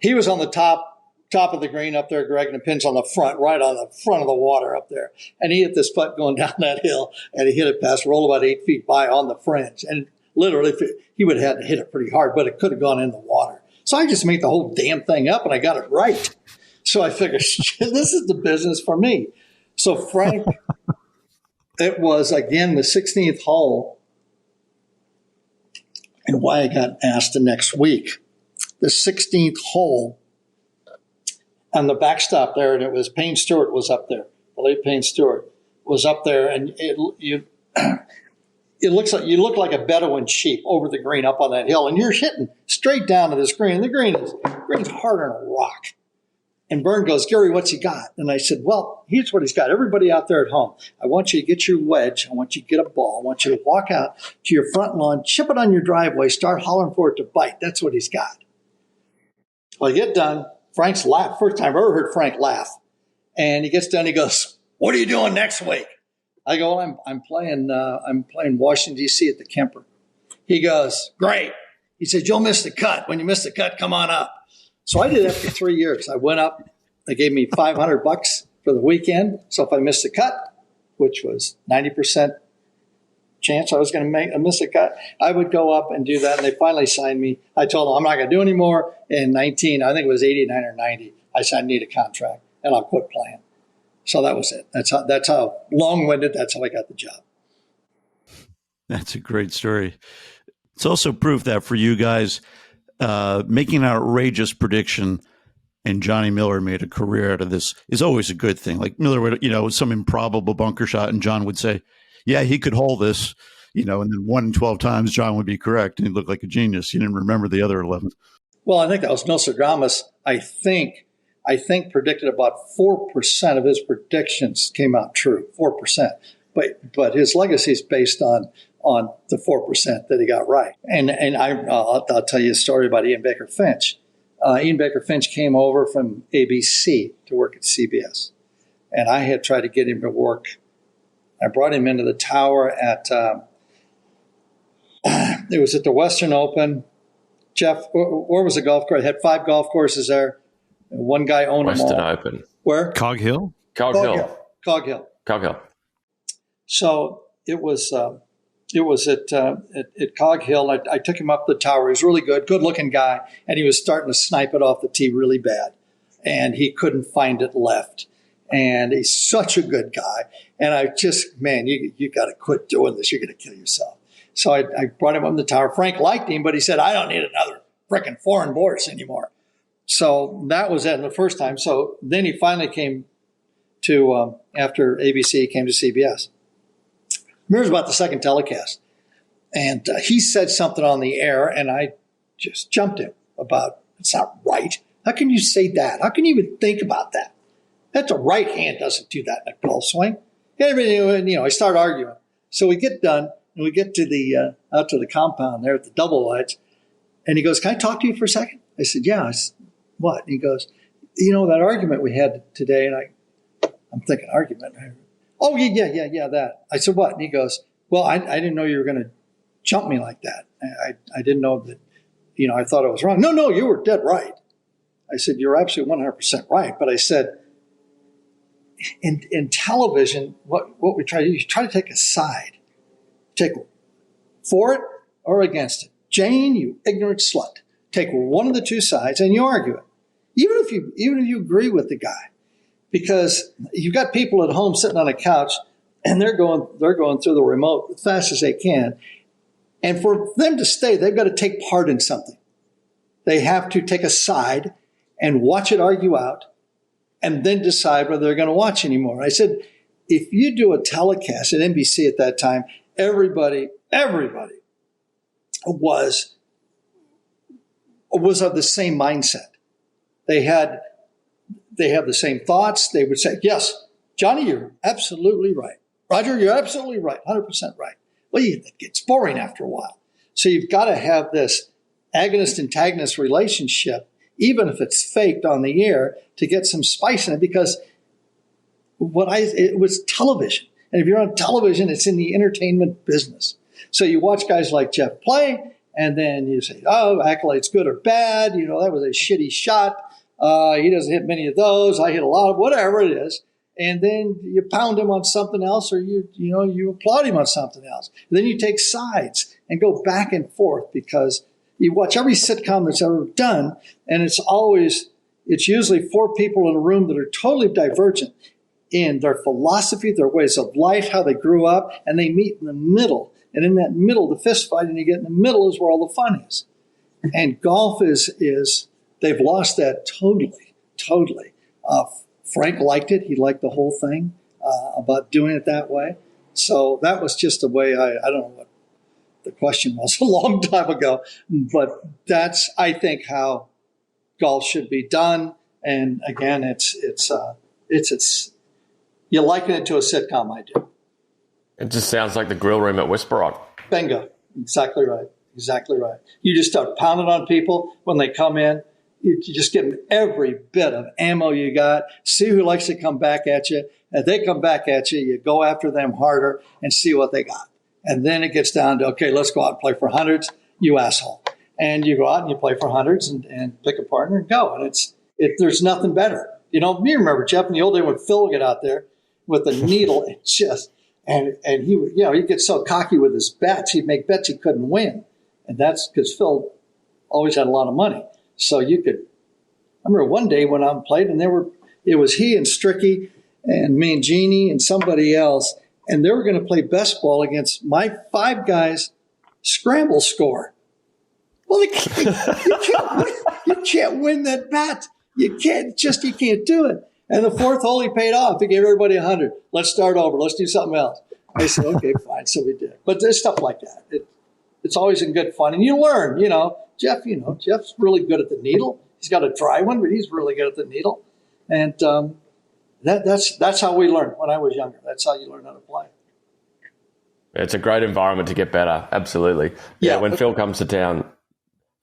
He was on the top of the green up there, Greg, and the pin's on the front, right on the front of the water up there. And he hit this putt going down that hill, and he hit it past, roll about 8 feet by on the fringe. And literally, he would have had to hit it pretty hard, but it could have gone in the water. So I just made the whole damn thing up, and I got it right. So I figured, this is the business for me. So Frank, it was, again, the 16th hole, and why I got asked the next week. The 16th hole, on the backstop there, and it was Payne Stewart was up there. The late Payne Stewart was up there, and it looks like you look like a Bedouin sheep over the green up on that hill, and you're hitting straight down to this green. The green's harder than a rock. And Vern goes, Gary, what's he got? And I said, well, here's what he's got. Everybody out there at home, I want you to get your wedge. I want you to get a ball. I want you to walk out to your front lawn, chip it on your driveway, start hollering for it to bite. That's what he's got. Well, I get done. Frank's laugh. First time I've ever heard Frank laugh. And he gets done. He goes, what are you doing next week? I go, well, I'm playing Washington, D.C. at the Kemper. He goes, great. He said, you'll miss the cut. When you miss the cut, come on up. So I did that for 3 years. I went up. They gave me $500 for the weekend. So if I missed the cut, which was 90% chance I was going to miss a cut, I would go up and do that. And they finally signed me. I told them I'm not going to do any more. In I think it was 89 or 90, I said I need a contract, and I'll quit playing. So that was it. That's how long-winded. That's how I got the job. That's a great story. It's also proof that for you guys, making an outrageous prediction, and Johnny Miller made a career out of this, is always a good thing. Like Miller would, some improbable bunker shot, and John would say, yeah, he could hold this, and then 1 in 12 times John would be correct, and he'd look like a genius. He didn't remember the other 11. Well, I think that was Nostradamus. I think predicted about 4% of his predictions came out true, 4%. But his legacy is based on the 4% that he got right. And I'll tell you a story about Ian Baker Finch. Ian Baker Finch came over from ABC to work at CBS. And I had tried to get him to work. I brought him into the tower at, it was at the Western Open. Jeff, where was the golf course? I had 5 golf courses there. And one guy owned them all. Western Open. Where? Cog Hill? Cog Hill. So it was at Cog Hill. I took him up the tower. He was really good looking guy, and he was starting to snipe it off the tee really bad, and he couldn't find it left. And he's such a good guy. And I just, man, you got to quit doing this. You're going to kill yourself. So I brought him up the tower. Frank liked him, but he said, I don't need another frickin' foreign Boris anymore. So that was it the first time. So then he finally came to, after ABC, he came to CBS. It was about the second telecast. And he said something on the air, and I just jumped him about, it's not right. How can you say that? How can you even think about that? That's a right hand doesn't do that in a golf swing. I start arguing. So we get done, and we get to the out to the compound there at the double wides, and he goes, can I talk to you for a second? I said, yeah. I said, what? And he goes, that argument we had today, and I'm thinking, argument? Oh, yeah, that. I said, what? And he goes, well, I didn't know you were going to jump me like that. I didn't know that, I thought I was wrong. No, you were dead right. I said, you're absolutely 100% right. But I said, in television, what we try to do, you try to take a side. Take for it or against it. Jane, you ignorant slut. Take one of the two sides and you argue it. Even if you agree with the guy. Because you've got people at home sitting on a couch and they're going through the remote as fast as they can. And for them to stay, they've got to take part in something. They have to take a side and watch it argue out and then decide whether they're going to watch anymore. I said, if you do a telecast at NBC at that time, everybody was of the same mindset. They have the same thoughts. They would say, yes, Johnny, you're absolutely right. Roger, you're absolutely right, 100% right. Well, it gets boring after a while. So you've got to have this agonist-antagonist relationship, even if it's faked on the air, to get some spice in it, because it was television. And if you're on television, it's in the entertainment business. So you watch guys like Geoff play, and then you say, oh, accolades good or bad. That was a shitty shot. He doesn't hit many of those. I hit a lot of whatever it is. And then you pound him on something else, or you applaud him on something else. And then you take sides and go back and forth, because you watch every sitcom that's ever done, and it's usually four people in a room that are totally divergent in their philosophy, their ways of life, how they grew up, and they meet in the middle. And in that middle, the fist fight, and you get in the middle is where all the fun is. And golf is they've lost that totally. Frank liked it. He liked the whole thing about doing it that way. So that was just the way I don't know what the question was a long time ago, but that's, I think, how golf should be done. And again, it's you liken it to a sitcom, I do. It just sounds like the grill room at Whisper Rock. Bingo. Exactly right. You just start pounding on people when they come in. You just give them every bit of ammo you got. See who likes to come back at you. If they come back at you, you go after them harder and see what they got. And then it gets down to, okay, let's go out and play for hundreds, you asshole. And you go out and you play for hundreds and pick a partner and go. And there's nothing better. You remember, Geoff, in the old day when Phil would get out there with a needle and he would, he'd get so cocky with his bets, he'd make bets he couldn't win. And that's because Phil always had a lot of money. So I remember one day when I played, and it was he and Stricky and Mangini and somebody else, and they were going to play best ball against my 5 guys scramble score. Well, you can't win that bet. You can't do it. And the 4th hole, he paid off. He gave everybody 100. Let's start over. Let's do something else. I said, okay, fine. So we did. But there's stuff like that. It's always in good fun. And you learn, Jeff's really good at the needle. He's got a dry one, but he's really good at the needle. And that's how we learned when I was younger. That's how you learn how to play. It's a great environment to get better. Absolutely. Yeah. When Phil comes to town,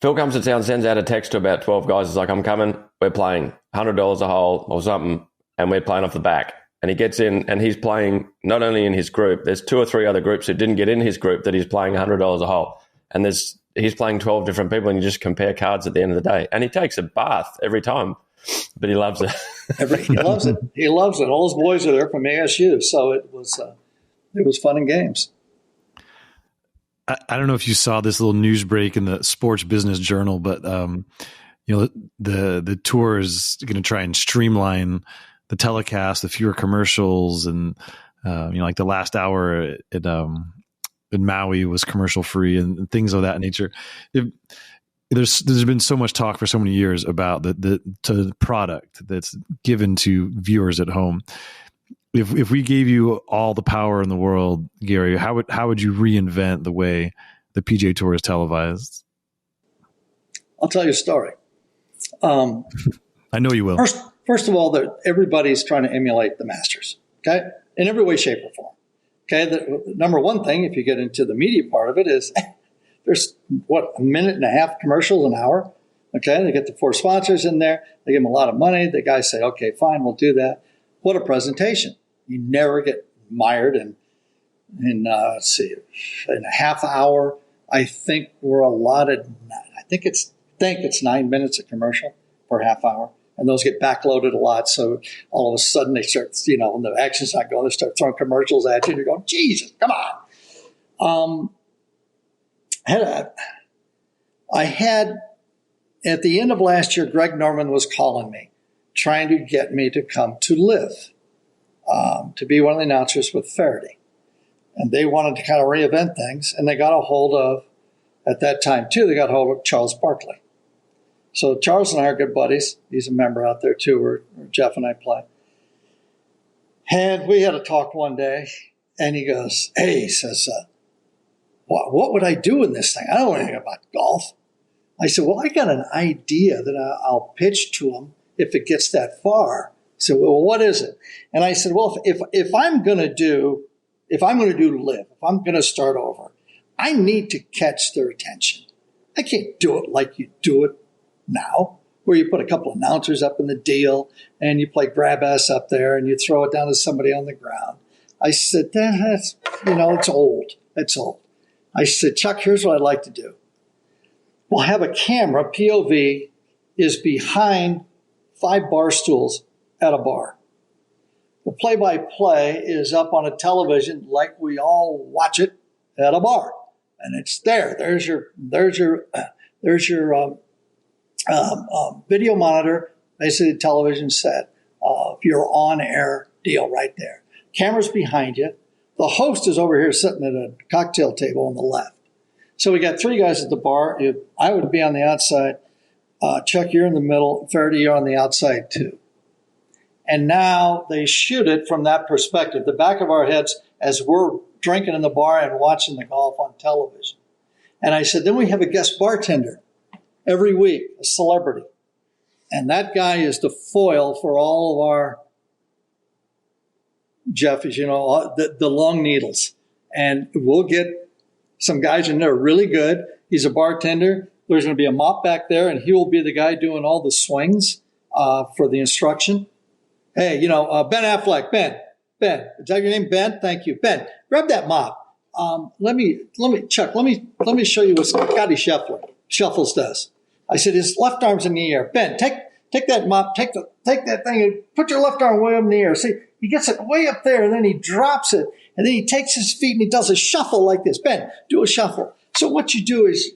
sends out a text to about 12 guys. It's like, I'm coming. We're playing $100 a hole or something, and we're playing off the back. And he gets in, and he's playing not only in his group. There's 2 or 3 other groups who didn't get in his group that he's playing $100 a hole. And he's playing 12 different people, and you just compare cards at the end of the day. And he takes a bath every time, but he loves it. He loves it. He loves it. All his boys are there from ASU, so it was fun and games. I don't know if you saw this little news break in the Sports Business Journal, but the tour is going to try and streamline the telecast, the fewer commercials, and like the last hour in Maui was commercial free and things of that nature. There's been so much talk for so many years about the product that's given to viewers at home. If we gave you all the power in the world, Gary, how would you reinvent the way the PGA Tour is televised? I'll tell you a story. I know you will. First of all, everybody's trying to emulate the Masters, okay, in every way, shape, or form. Okay, the number one thing, if you get into the media part of it, is there's a minute and a half commercials an hour. Okay, they get the 4 sponsors in there. They give them a lot of money. The guys say, okay, fine, we'll do that. What a presentation. You never get mired let's see, in a half hour. I think we're allotted. I think it's 9 minutes of commercial per half hour, and those get backloaded a lot. So all of a sudden they start, when the action's not going, they start throwing commercials at you, and you're going, Jesus, come on. I had at the end of last year, Greg Norman was calling me, trying to get me to come to Live, to be one of the announcers with Feherty. And they wanted to kind of reinvent things, and they got a hold of, at that time too, they got a hold of Charles Barkley. So Charles and I are good buddies. He's a member out there too, where Geoff and I play. And we had a talk one day, and he goes, hey, he says, what would I do in this thing? I don't know anything about golf. I said, well, I got an idea that I'll pitch to him if it gets that far. He said, well, what is it? And I said, well, if I'm going to do Live, if I'm going to start over, I need to catch their attention. I can't do it like you do it now, where you put a couple of announcers up in the deal and you play grab ass up there and you throw it down to somebody on the ground. I said, that's, it's old. It's old. I said, Chuck, here's what I'd like to do. We'll have a camera, POV, is behind 5 bar stools at a bar. The play-by-play is up on a television like we all watch it at a bar. And it's there. There's your video monitor, basically a television set, your on-air deal right there. Camera's behind you. The host is over here sitting at a cocktail table on the left. So we got 3 guys at the bar. I would be on the outside. Chuck, you're in the middle. Feherty, you're on the outside too. And now they shoot it from that perspective, the back of our heads as we're drinking in the bar and watching the golf on television. And I said, then we have a guest bartender every week, a celebrity. And that guy is the foil for all of our, Geoff, as you know, the long needles. And we'll get some guys in there really good. He's a bartender. There's going to be a mop back there, and he will be the guy doing all the swings for the instruction. Hey, Ben Affleck, Ben, is that your name, Ben? Thank you. Ben, grab that mop. Chuck, let me show you what Scotty Shuffles does. I said, his left arm's in the air. Ben, take that mop, take that thing and put your left arm way up in the air. See, he gets it way up there and then he drops it and then he takes his feet and he does a shuffle like this. Ben, do a shuffle. So what you do is,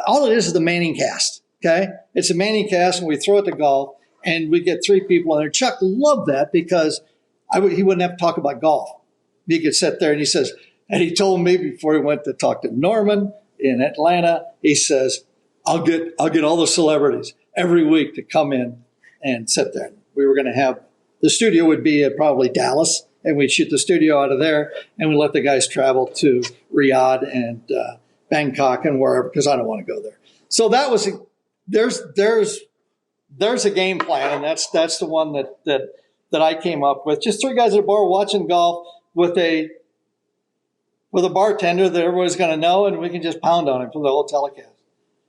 all it is the Manning cast, okay? It's a Manning cast and we throw it to golf and we get 3 people in there. Chuck loved that because he wouldn't have to talk about golf. He could sit there and he says, and he told me before he went to talk to Norman in Atlanta, he says, I'll get all the celebrities every week to come in and sit there. We were going to have, the studio would be at probably Dallas, and we'd shoot the studio out of there, and we let the guys travel to Riyadh and Bangkok and wherever, because I don't want to go there. So that was, there's a game plan, and that's the one that I came up with. Just 3 guys at a bar watching golf with a bartender that everybody's going to know, and we can just pound on him for the whole telecast.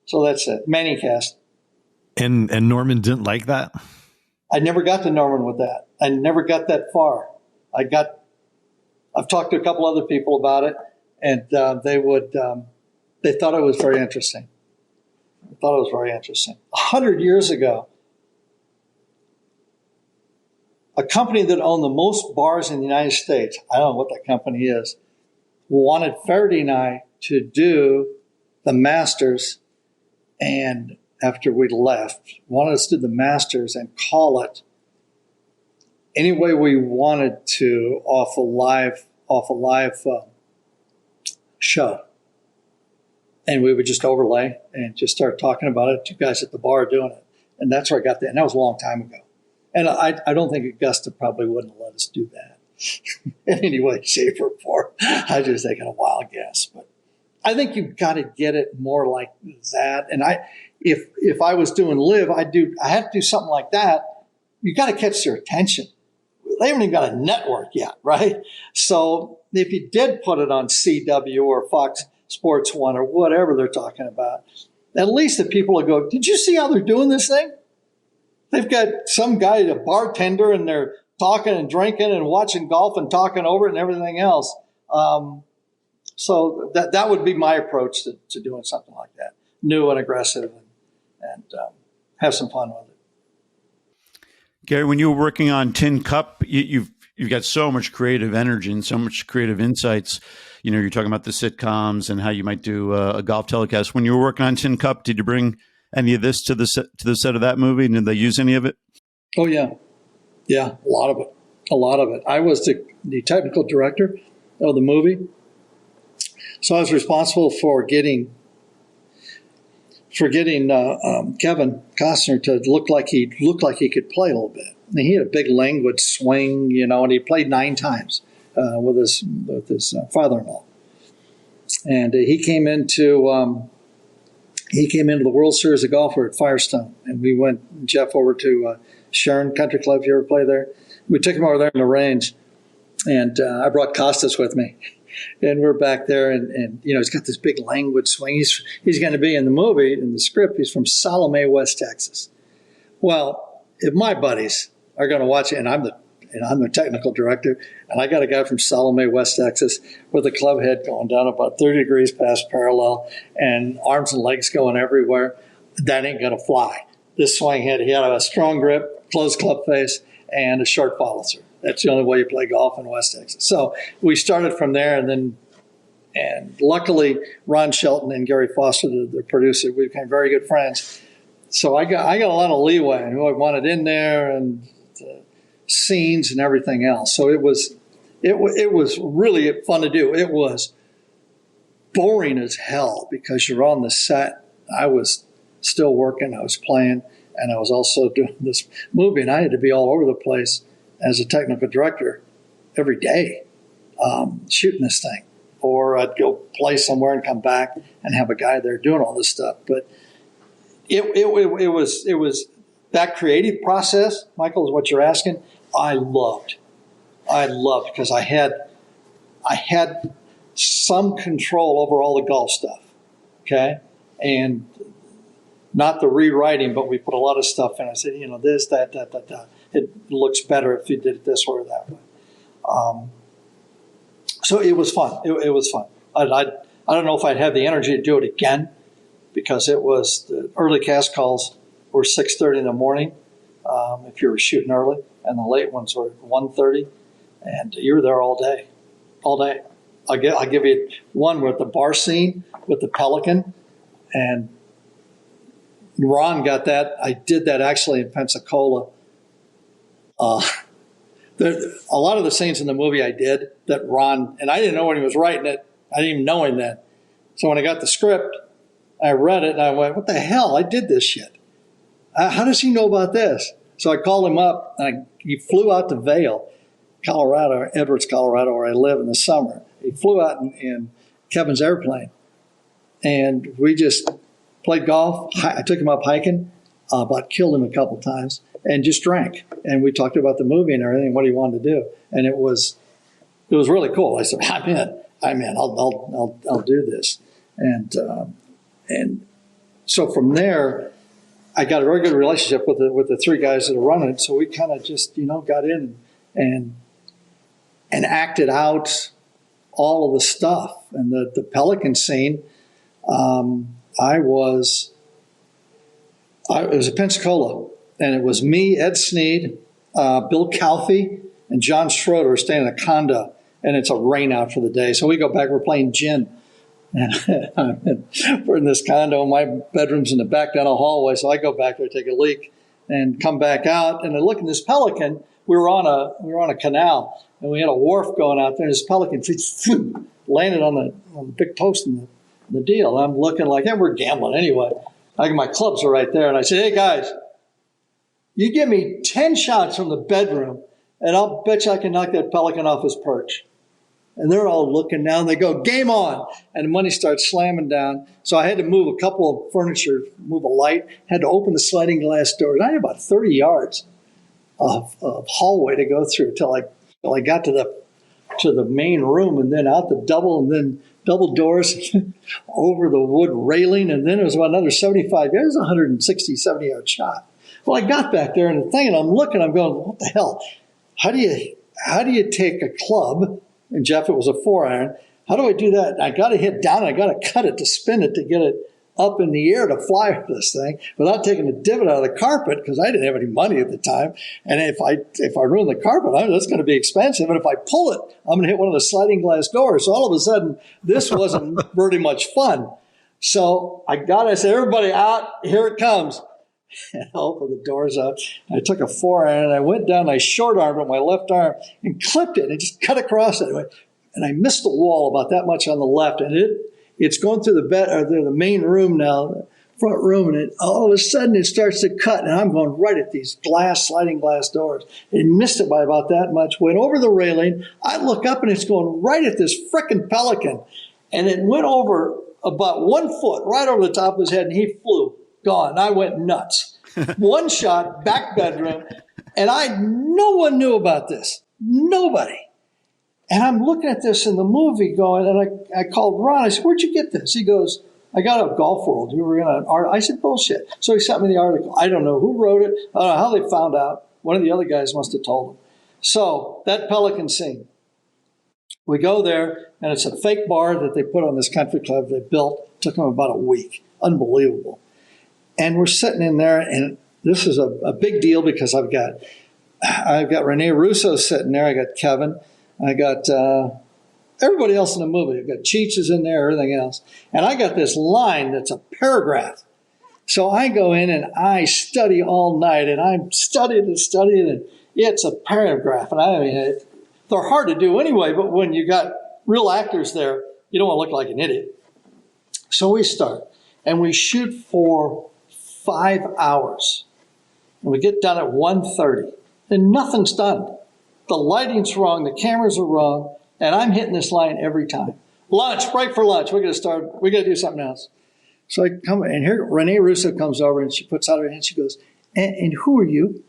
So that's it. Manning cast. And Norman didn't like that? I never got to Norman with that. I never got that far. I've talked to a couple other people about it, and they thought it was very interesting. 100 years ago, a company that owned the most bars in the United States, I don't know what that company is, wanted Feherty and I to do the Masters, and after we left, wanted us to do the Masters and call it any way we wanted to off a live show. And we would just overlay and just start talking about it. 2 guys at the bar doing it. And that's where I got that. And that was a long time ago. And I don't think Augusta probably wouldn't have let us do that in any way, shape, or form. I was just taking a wild guess. But I think you've got to get it more like that. And if I was doing Live, I have to do something like that. You got to catch their attention. They haven't even got a network yet, right? So if you did put it on CW or Fox Sports 1 or whatever they're talking about, at least the people will go, did you see how they're doing this thing? They've got some guy, a bartender, and they're talking and drinking and watching golf and talking over it and everything else. So that would be my approach to doing something like that, new and aggressive, and have some fun with it. Gary, when you were working on Tin Cup, you've got so much creative energy and so much creative insights. You know, you're talking about the sitcoms and how you might do a golf telecast. When you were working on Tin Cup, did you bring any of this to the set of that movie? Did they use any of it? Oh yeah, a lot of it. I was the technical director of the movie, so I was responsible for getting Kevin Costner to look like he could play a little bit. And he had a big languid swing, you know, and he played 9 times with his father-in-law. And he came into the World Series of Golf at Firestone, and we went, Geoff, over to Sharon Country Club. If you ever play there, we took him over there in the range, and I brought Costas with me. And we're back there, and you know, he's got this big languid swing. He's going to be in the movie, in the script. He's from Salome, West Texas. Well, if my buddies are going to watch it, and I'm the technical director, and I got a guy from Salome, West Texas, with a club head going down about 30 degrees past parallel, and arms and legs going everywhere, that ain't going to fly. This swing he had a strong grip, closed club face, and a short follow through. That's the only way you play golf in West Texas. So we started from there, and luckily Ron Shelton and Gary Foster, the producer, we became very good friends. So I got a lot of leeway in who I wanted in there and the scenes and everything else. So it was really fun to do. It was boring as hell because you're on the set. I was still working, I was playing, and I was also doing this movie, and I had to be all over the place as a technical director every day, shooting this thing. Or I'd go play somewhere and come back and have a guy there doing all this stuff. But it was that creative process, Michael, is what you're asking. I loved because I had some control over all the golf stuff, okay? And not the rewriting, but we put a lot of stuff in. I said, you know, this, that. It looks better if you did it this way or that way. So it was fun. It was fun. I don't know if I'd have the energy to do it again because it was the early cast calls were 6:30 in the morning if you were shooting early, and the late ones were 1:30, and you were there all day. I'll give you one with the bar scene with the Pelican, and Ron got that. I did that actually in Pensacola. A lot of the scenes in the movie I did that Ron, and I didn't know when he was writing it. I didn't even know him then. So when I got the script, I read it and I went, what the hell? I did this shit. How does he know about this? So I called him up, and he flew out to Vail, Colorado, Edwards, Colorado, where I live in the summer. He flew out in Kevin's airplane, and we just played golf. I took him up hiking, about killed him a couple times, and just drank. And we talked about the movie and everything, what he wanted to do. And it was really cool. I said, I'm in. I'll do this. And so from there, I got a very good relationship with the 3 guys that are running it. So we kind of just, you know, got in and acted out all of the stuff. And the Pelican scene, it was at Pensacola, and it was me, Ed Sneed, Bill Calfee, and John Schroeder staying in a condo, and it's a rain out for the day. So we go back, we're playing gin. And we're in this condo, my bedroom's in the back down a hallway, so I go back there, take a leak, and come back out, and I look at this Pelican. We were on a canal, and we had a wharf going out there, and this Pelican landed on the big post in the deal. And I'm looking like, yeah, we're gambling anyway. My clubs are right there, and I said, hey, guys, you give me 10 shots from the bedroom, and I'll bet you I can knock that Pelican off his perch. And they're all looking down. They go, game on. And the money starts slamming down. So I had to move a couple of furniture, move a light, had to open the sliding glass doors. I had about 30 yards of hallway to go through till I got to the main room, and then out the double doors over the wood railing. And then it was about another 75 yards. It was a 160, 70-yard shot. Well, I got back there and I'm looking, I'm going, what the hell? how do you take a club, and Geoff, it was a 4-iron. How do I do that? I got to hit down. I got to cut it to spin it to get it up in the air to fly with this thing without taking a divot out of the carpet, because I didn't have any money at the time. And if I ruin the carpet, that's going to be expensive. And if I pull it, I'm going to hit one of the sliding glass doors. So all of a sudden, this wasn't very much fun. So I said, everybody out, here it comes. And I opened the doors up. I took a 4-iron and I went down, I short armed with my left arm and clipped it and just cut across it. And I missed the wall about that much on the left. And it's going through the main room now, the front room, and all of a sudden it starts to cut, and I'm going right at these sliding glass doors. It missed it by about that much, went over the railing. I look up, and it's going right at this frickin' pelican, and it went over about 1 foot, right over the top of his head, and he flew, gone. I went nuts. One shot, back bedroom, and no one knew about this. Nobody. And I'm looking at this in the movie going, and I called Ron. I said, where'd you get this? He goes, I got it at Golf World. You were in an article. I said, bullshit. So he sent me the article. I don't know who wrote it. I don't know how they found out. One of the other guys must have told them. So that pelican scene. We go there, and it's a fake bar that they put on this country club they built. It took them about a week. Unbelievable. And we're sitting in there, and this is a big deal because I've got Rene Russo sitting there. I got Kevin. I got everybody else in the movie. I've got Cheech is in there, everything else. And I got this line that's a paragraph. So I go in and I study all night, and I'm studying, and it's a paragraph. And they're hard to do anyway, but when you got real actors there, you don't want to look like an idiot. So we start, and we shoot for 5 hours. And we get done at 1:30, and nothing's done. The lighting's wrong, the cameras are wrong, and I'm hitting this line every time. Lunch, break for lunch. We're going to start. We got to do something else. So I come, and here Rene Russo comes over, and she puts out her hand. She goes, and who are you?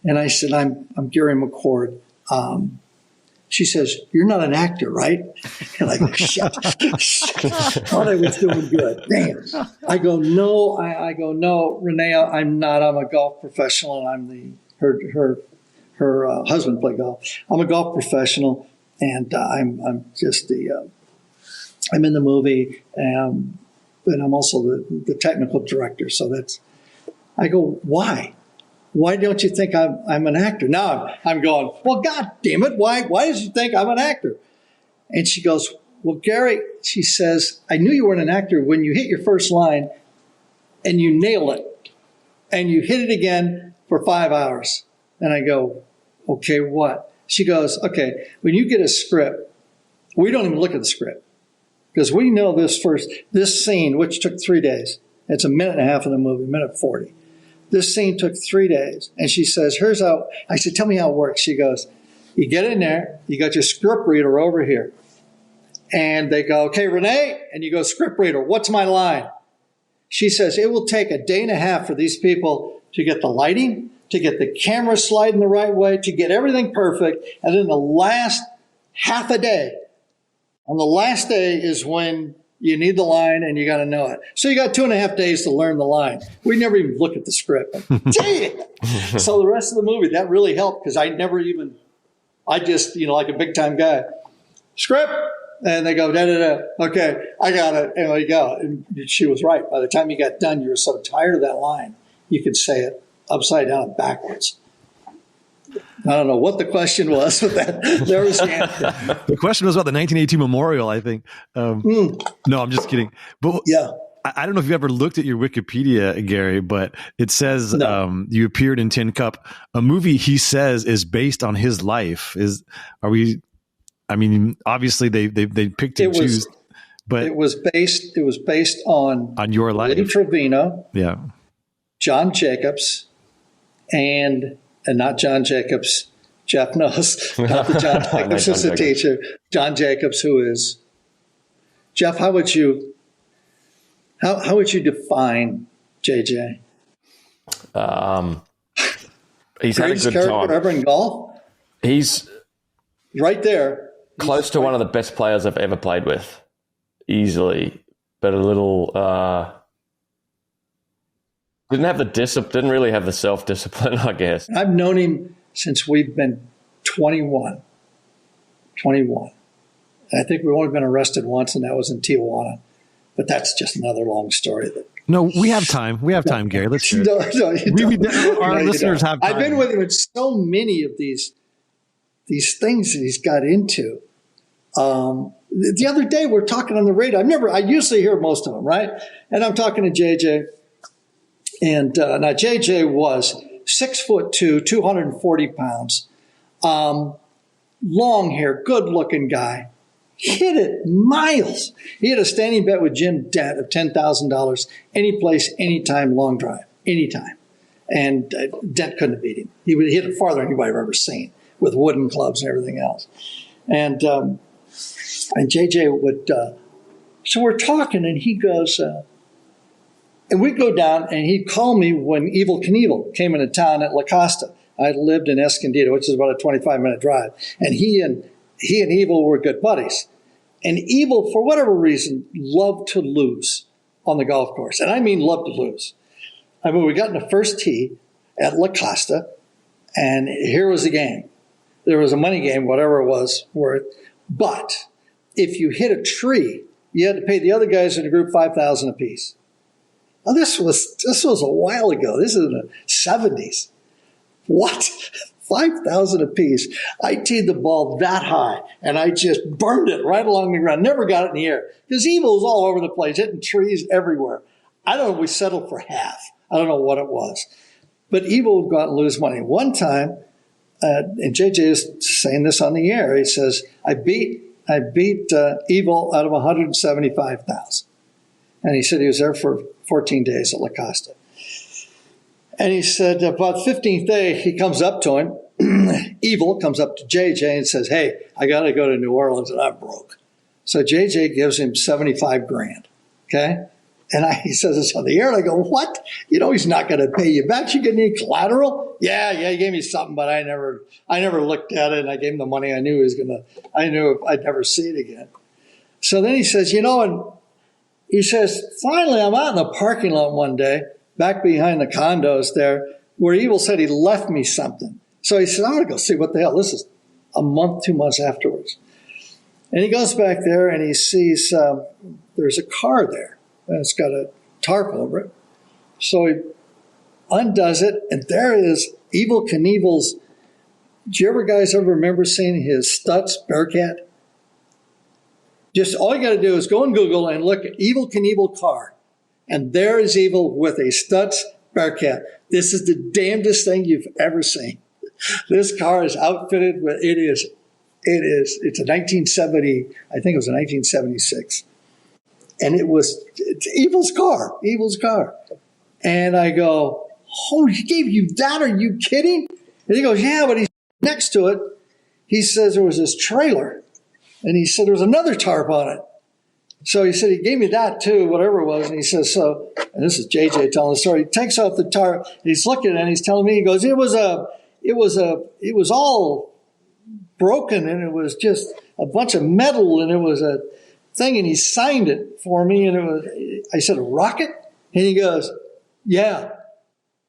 And I said, I'm Gary McCord. She says, you're not an actor, right? And I go, shit. Thought I was doing good. Damn. I go, no. I go, no, Renee, I'm not. I'm a golf professional, and I'm her husband played golf. I'm a golf professional, and I'm just I'm in the movie, and I'm also the technical director. So I go, why? Why don't you think I'm an actor? Now I'm going, well, God damn it, why did you think I'm an actor? And she goes, well, Gary, she says, I knew you weren't an actor when you hit your first line and you nail it, and you hit it again for 5 hours. And I go, okay, what? She goes, okay, when you get a script, we don't even look at the script because we know this scene, which took 3 days. It's a minute and a half of the movie, minute 40. This scene took 3 days. And she says, here's how, I said, tell me how it works. She goes, you get in there, you got your script reader over here. And they go, okay, Renee, and you go, script reader, what's my line? She says, it will take a day and a half for these people to get the lighting, to get the camera sliding the right way, to get everything perfect. And then the last half a day, on the last day is when you need the line and you got to know it. So you got 2.5 days to learn the line. We never even look at the script. So the rest of the movie, that really helped because I just, like a big time guy, script. And they go, da-da-da. Okay, I got it. And there you go. And she was right. By the time you got done, you were so tired of that line, you could say it upside down and backwards. I don't know what the question was, but there was the answer. The question was about the 1982 memorial, I think. No, I'm just kidding. But yeah. I don't know if you've ever looked at your Wikipedia, Gary, but it says you appeared in Tin Cup, a movie he says is based on his life. Obviously they picked and choose, but it was based on your life. Lee Trevino, yeah, John Jacobs, and not John Jacobs. Geoff knows not the John Jacobs is the teacher. John Jacobs, who is Geoff? How would you define JJ? He's had a good time ever in golf. He's right there. Close to one of the best players I've ever played with, easily, but a little didn't really have the self-discipline, I guess. I've known him since we've been 21. And I think we've only been arrested once, and that was in Tijuana. But that's just another long story. No, we have time. We have time, Gary. Let's hear it. Our listeners have time. I've been with him in so many of these things that he's got into. The other day, we're talking on the radio. I usually hear most of them, right? And I'm talking to JJ. And now JJ was 6'2", 240 pounds, long hair, good looking guy. Hit it miles. He had a standing bet with Jim Dent of $10,000, any place, anytime, long drive, anytime. And Dent couldn't have beat him. He would hit it farther than anybody I've ever seen with wooden clubs and everything else. And JJ would, so we're talking, and he goes, and we'd go down, and he'd call me when Evel Knievel came into town at La Costa. I lived in Escondido, which is about a 25-minute drive. And he and Evel were good buddies. And Evel, for whatever reason, loved to lose on the golf course. And I mean loved to lose. I mean, we got in the first tee at La Costa, and here was the game. There was a money game, whatever it was worth. But if you hit a tree, you had to pay the other guys in the group $5,000 apiece. Now, this was a while ago. This is in the 70s. What? $5,000 apiece. I teed the ball that high, and I just burned it right along the ground. Never got it in the air because Evel was all over the place, hitting trees everywhere. I don't know if we settled for half. I don't know what it was. But Evel would go out and lose money. One time, and JJ is saying this on the air, he says, I beat Evel out of $175,000. And he said he was there for 14 days at La Costa. And he said about 15th day, he comes up to him. Evel comes up to JJ and says, hey, I got to go to New Orleans and I'm broke. So JJ gives him $75,000. Okay. And he says this on the air. And I go, what? You know, he's not going to pay you back. You get any collateral? Yeah, he gave me something, but I never looked at it. And I gave him the money. I knew I'd never see it again. So then he says, and he says, finally, I'm out in the parking lot one day, back behind the condos there, where Evel said he left me something. So he said, I'm going to go see what the hell. This is a month, 2 months afterwards. And he goes back there and he sees there's a car there. And it's got a tarp over it. So he undoes it, and there is Evel Knievel's. Do you ever guys ever remember seeing his Stutz Bearcat? Just all you got to do is go on Google and look at Evel Knievel car. And there is Evel with a Stutz Bearcat. This is the damnedest thing you've ever seen. This car is outfitted with, it's a 1970, I think it was a 1976. And it's Evel's car. And I go, oh, he gave you that? Are you kidding? And he goes, yeah, but he's next to it. He says there was this trailer. And he said there was another tarp on it. So he said he gave me that too, whatever it was. And he says, so, and this is JJ telling the story. He takes off the tarp. He's looking at it and he's telling me, he goes, it was all broken and it was just a bunch of metal and it was a thing. And he signed it for me. And I said, a rocket? And he goes, yeah.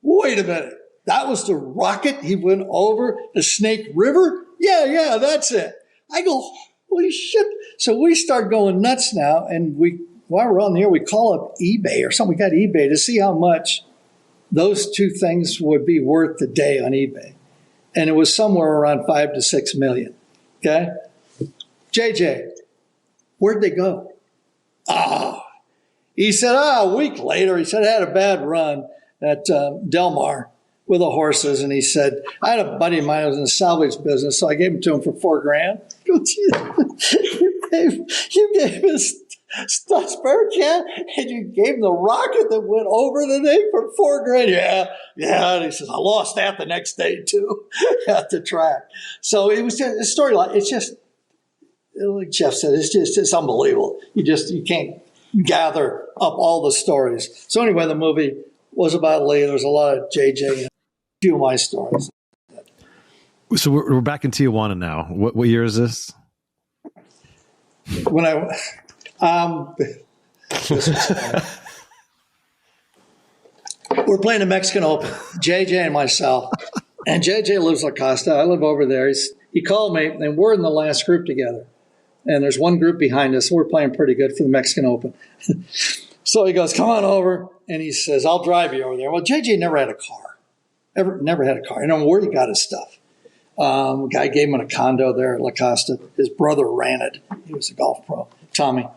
Wait a minute. That was the rocket he went over the Snake River? Yeah, that's it. I go, holy shit. So we start going nuts now. And while we're on the air, we call up eBay or something. We got eBay to see how much those two things would be worth today on eBay. And it was somewhere around 5 to 6 million. Okay. JJ, where'd they go? He said, a week later, he said, I had a bad run at Del Mar with the horses. And he said, I had a buddy of mine who was in the salvage business, so I gave him to him for $4,000. You gave us Stutz Bearcat and you gave him the rocket that went over the thing for $4,000. Yeah. And he says, I lost that the next day too at the track. So it was just a story like, it's just, like Geoff said, it's unbelievable. You can't gather up all the stories. So anyway, the movie was about Lee. There was a lot of JJ and a few of my stories. So we're back in Tijuana now. What year is this? When we're playing the Mexican Open, JJ and myself. And JJ lives La Costa. I live over there. he called me, and we're in the last group together. And there's one group behind us. We're playing pretty good for the Mexican Open. So he goes, come on over. And he says, I'll drive you over there. Well, JJ never had a car. Never had a car. I don't know where he got his stuff. A guy gave him a condo there at La Costa. His brother ran it. He was a golf pro, Tommy.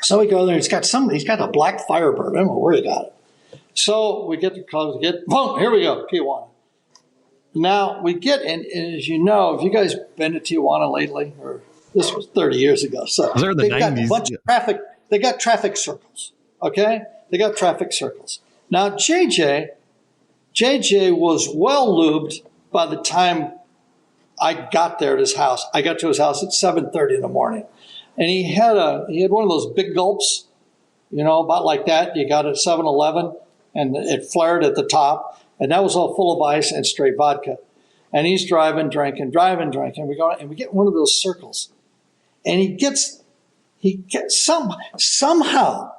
So we go there. He's got a black Firebird. I don't know where he got it. So we get the car. Boom, here we go, Tijuana. Now we get, and as you know, have you guys been to Tijuana lately? Or this was 30 years ago. So they've got a bunch of traffic. They got traffic circles. Okay, they got traffic circles. Now JJ was well lubed by the time I got there at his house. I got to his house at 7:30 in the morning, and he had one of those big gulps, about like that. You got at 7-Eleven, and it flared at the top, and that was all full of ice and straight vodka. And he's driving, drinking. We go and we get one of those circles, and he gets somehow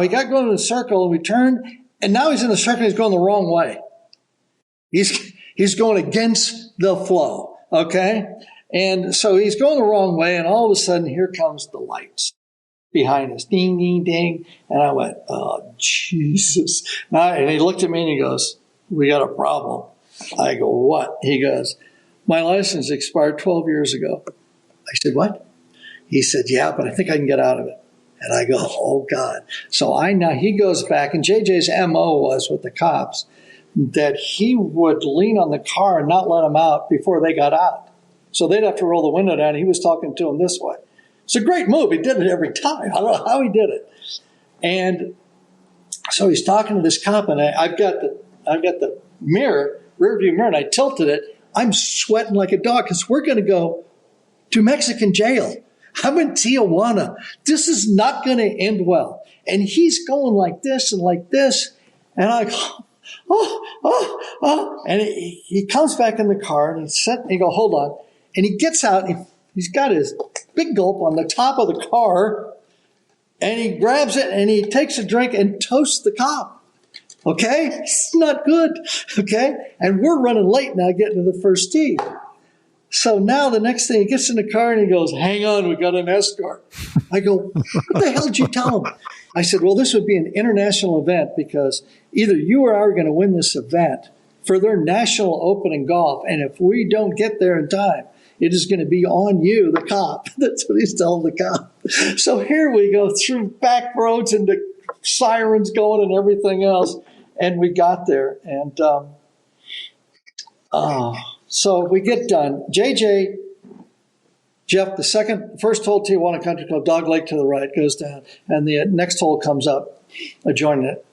he got going to the circle, and we turned, and now he's in the circle. He's going the wrong way. He's going against the flow, okay? And so he's going the wrong way, and all of a sudden, here comes the lights behind us. Ding, ding, ding. And I went, oh, Jesus. And he looked at me, and he goes, we got a problem. I go, what? He goes, my license expired 12 years ago. I said, what? He said, yeah, but I think I can get out of it. And I go, oh, God. So he goes back, and JJ's MO was with the cops that he would lean on the car and not let them out before they got out. So they'd have to roll the window down. He was talking to them this way. It's a great move. He did it every time. I don't know how he did it. And so he's talking to this cop, and I've got the rear view mirror, and I tilted it. I'm sweating like a dog because we're going to go to Mexican jail. I'm in Tijuana. This is not going to end well. And he's going like this and like this. And I go, oh. And he comes back in the car, and he go, hold on. And he gets out, and he's got his big gulp on the top of the car, and he grabs it, and he takes a drink and toasts the cop. Okay? It's not good. Okay? And we're running late now getting to the first tee. So now the next thing, he gets in the car and he goes, hang on, we got an escort. I go, what the hell did you tell him? I said, well, this would be an international event because either you or I are going to win this event for their national open in golf. And if we don't get there in time, it is going to be on you, the cop. That's what he's telling the cop. So here we go through back roads and the sirens going and everything else. And we got there. And so we get done. JJ, Geoff, the first hole, Tijuana Country Club, Dog Lake to the right, goes down. And the next hole comes up, adjoining it.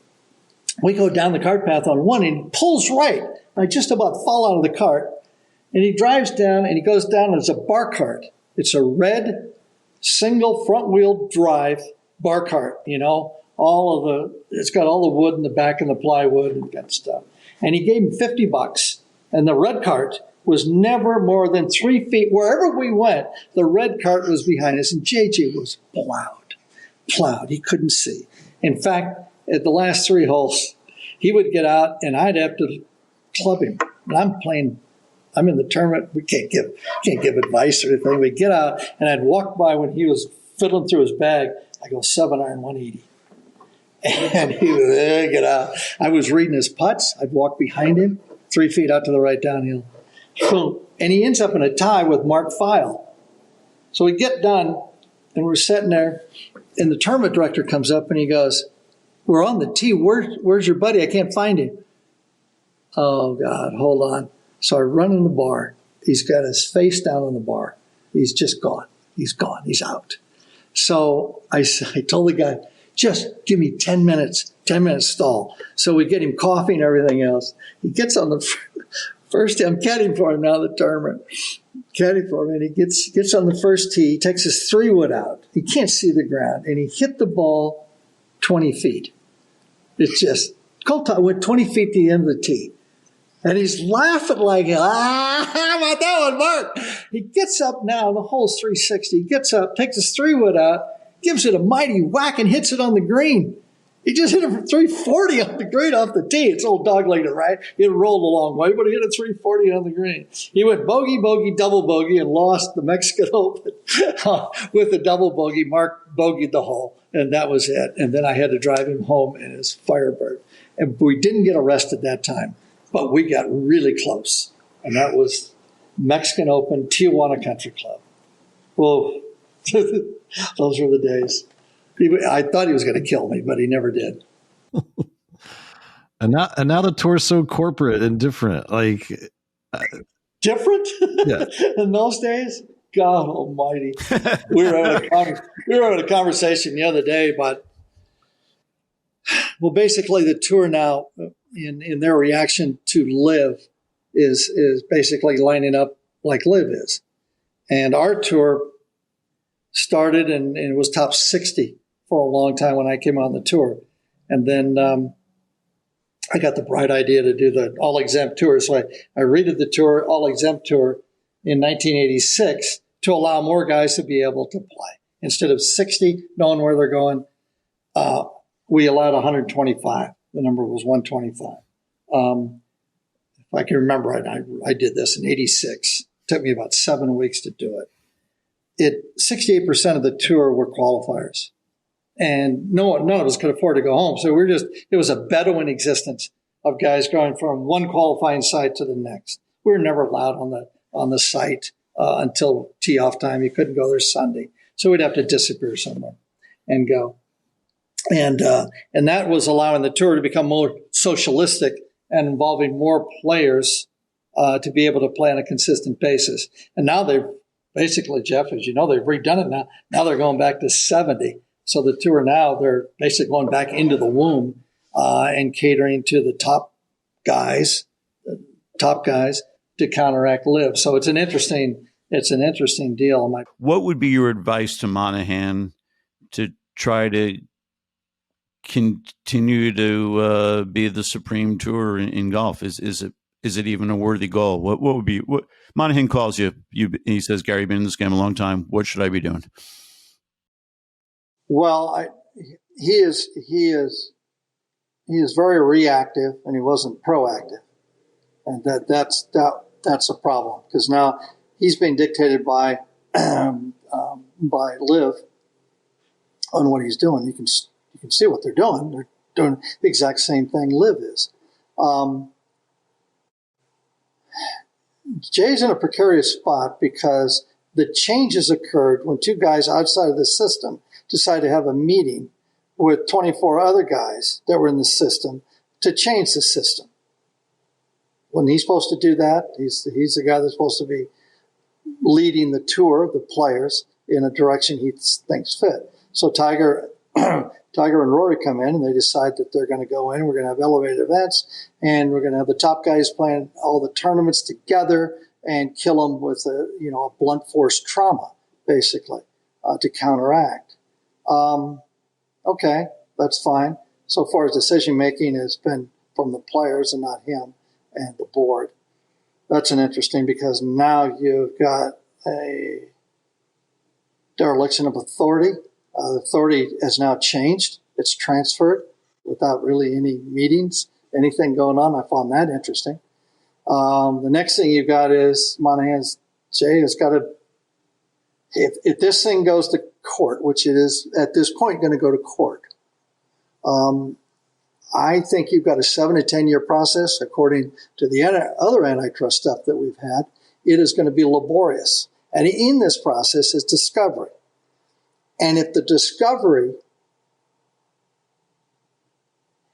We go down the cart path on one, and he pulls right. I just about fall out of the cart. And he drives down, and he goes down, and it's a bar cart. It's a red, single front-wheel drive bar cart, it's got all the wood in the back and the plywood and that stuff. And he gave him $50. And the red cart was never more than 3 feet. Wherever we went, the red cart was behind us, and JJ was plowed. He couldn't see. In fact, at the last 3 holes, he would get out, and I'd have to club him. And I'm in the tournament. We can't give advice or anything. We get out, and I'd walk by when he was fiddling through his bag. I go, 7-iron, 180. And he would get out. I was reading his putts. I'd walk behind him, 3 feet out to the right downhill. Boom. And he ends up in a tie with Mark Feil. So we get done, and we're sitting there, and the tournament director comes up, and he goes, we're on the tee. Where's your buddy? I can't find him. Oh, God, hold on. So I run in the bar. He's got his face down on the bar. He's just gone. He's gone. He's out. So I told the guy, just give me 10 minutes stall. So we get him coffee and everything else. He gets on the first tee. I'm caddying for him now, the tournament. Caddying for him, and he gets on the first tee. He takes his 3-wood out. He can't see the ground, and he hit the ball 20 feet. It's just, went 20 feet to the end of the tee. And he's laughing like, how about that one, Mark? He gets up now, the hole's 360. He gets up, takes his 3-wood out, gives it a mighty whack, and hits it on the green. He just hit it from 340 on the green off the tee. It's old dog-legged, right? It rolled a long way, but he hit a 340 on the green. He went bogey, bogey, double bogey, and lost the Mexican Open with a double bogey. Mark bogeyed the hole, and that was it. And then I had to drive him home in his Firebird. And we didn't get arrested that time, but we got really close. And that was Mexican Open, Tijuana Country Club. Whoa, those were the days. I thought he was going to kill me, but he never did. And now the tour's so corporate and different. Like different? Yeah. In those days? God almighty. We were having a conversation the other day about, well, basically the tour now in their reaction to Live is basically lining up like Live is. And our tour started and it was top 60 for a long time when I came on the tour. And then I got the bright idea to do the all-exempt tour. So I redid the tour, all-exempt tour, in 1986 to allow more guys to be able to play. Instead of 60, knowing where they're going, we allowed 125. The number was 125. If I can remember right, I did this in 86. It took me about 7 weeks to do it. 68% of the tour were qualifiers. And none of us could afford to go home. So it was a Bedouin existence of guys going from one qualifying site to the next. We were never allowed on the site until tee-off time. You couldn't go there Sunday. So we'd have to disappear somewhere and go. And that was allowing the tour to become more socialistic and involving more players to be able to play on a consistent basis. And now they've basically, Geoff, as you know, they've redone it now. Now they're going back to 70. So the tour now, they're basically going back into the womb and catering to the top guys to counteract Live. So it's an interesting deal. What would be your advice to Monahan to try to continue to be the supreme tour in golf? Is it even a worthy goal? What would be what Monahan calls you? He says, Gary, been in this game a long time. What should I be doing? Well, he is very reactive, and he wasn't proactive, and that's a problem because now he's being dictated by Liv on what he's doing. You can see what they're doing. They're doing the exact same thing Liv is. Jay's in a precarious spot because the changes occurred when two guys outside of the system decided to have a meeting with 24 other guys that were in the system to change the system. When he's supposed to do that, he's the guy that's supposed to be leading the tour, the players, in a direction he thinks fit. So Tiger and Rory come in and they decide that they're going to go in. We're going to have elevated events, and we're going to have the top guys playing all the tournaments together and kill them with a blunt force trauma, basically, to counteract. Okay, that's fine. So far as decision making has been from the players and not him and the board. That's an interesting because now you've got a dereliction of authority. The authority has now changed. It's transferred without really any meetings, anything going on. I found that interesting. The next thing you've got is Jay has got to, if this thing goes to court, which it is at this point going to go to court, I think you've got a 7 to 10 year process. According to the other antitrust stuff that we've had, it is going to be laborious. And in this process is discovery. And if the discovery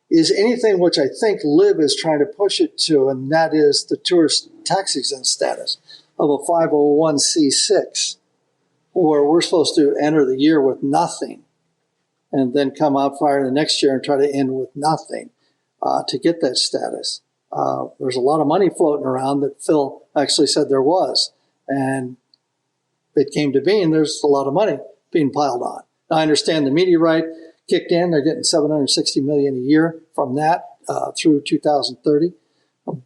is anything which I think Liv is trying to push it to, and that is the tourist tax exempt status of a 501c6, where we're supposed to enter the year with nothing and then come out fire the next year and try to end with nothing to get that status. There's a lot of money floating around that Phil actually said there was. And it came to being there's a lot of money being piled on. Now, I understand the media right kicked in. They're getting $760 million a year from that through 2030.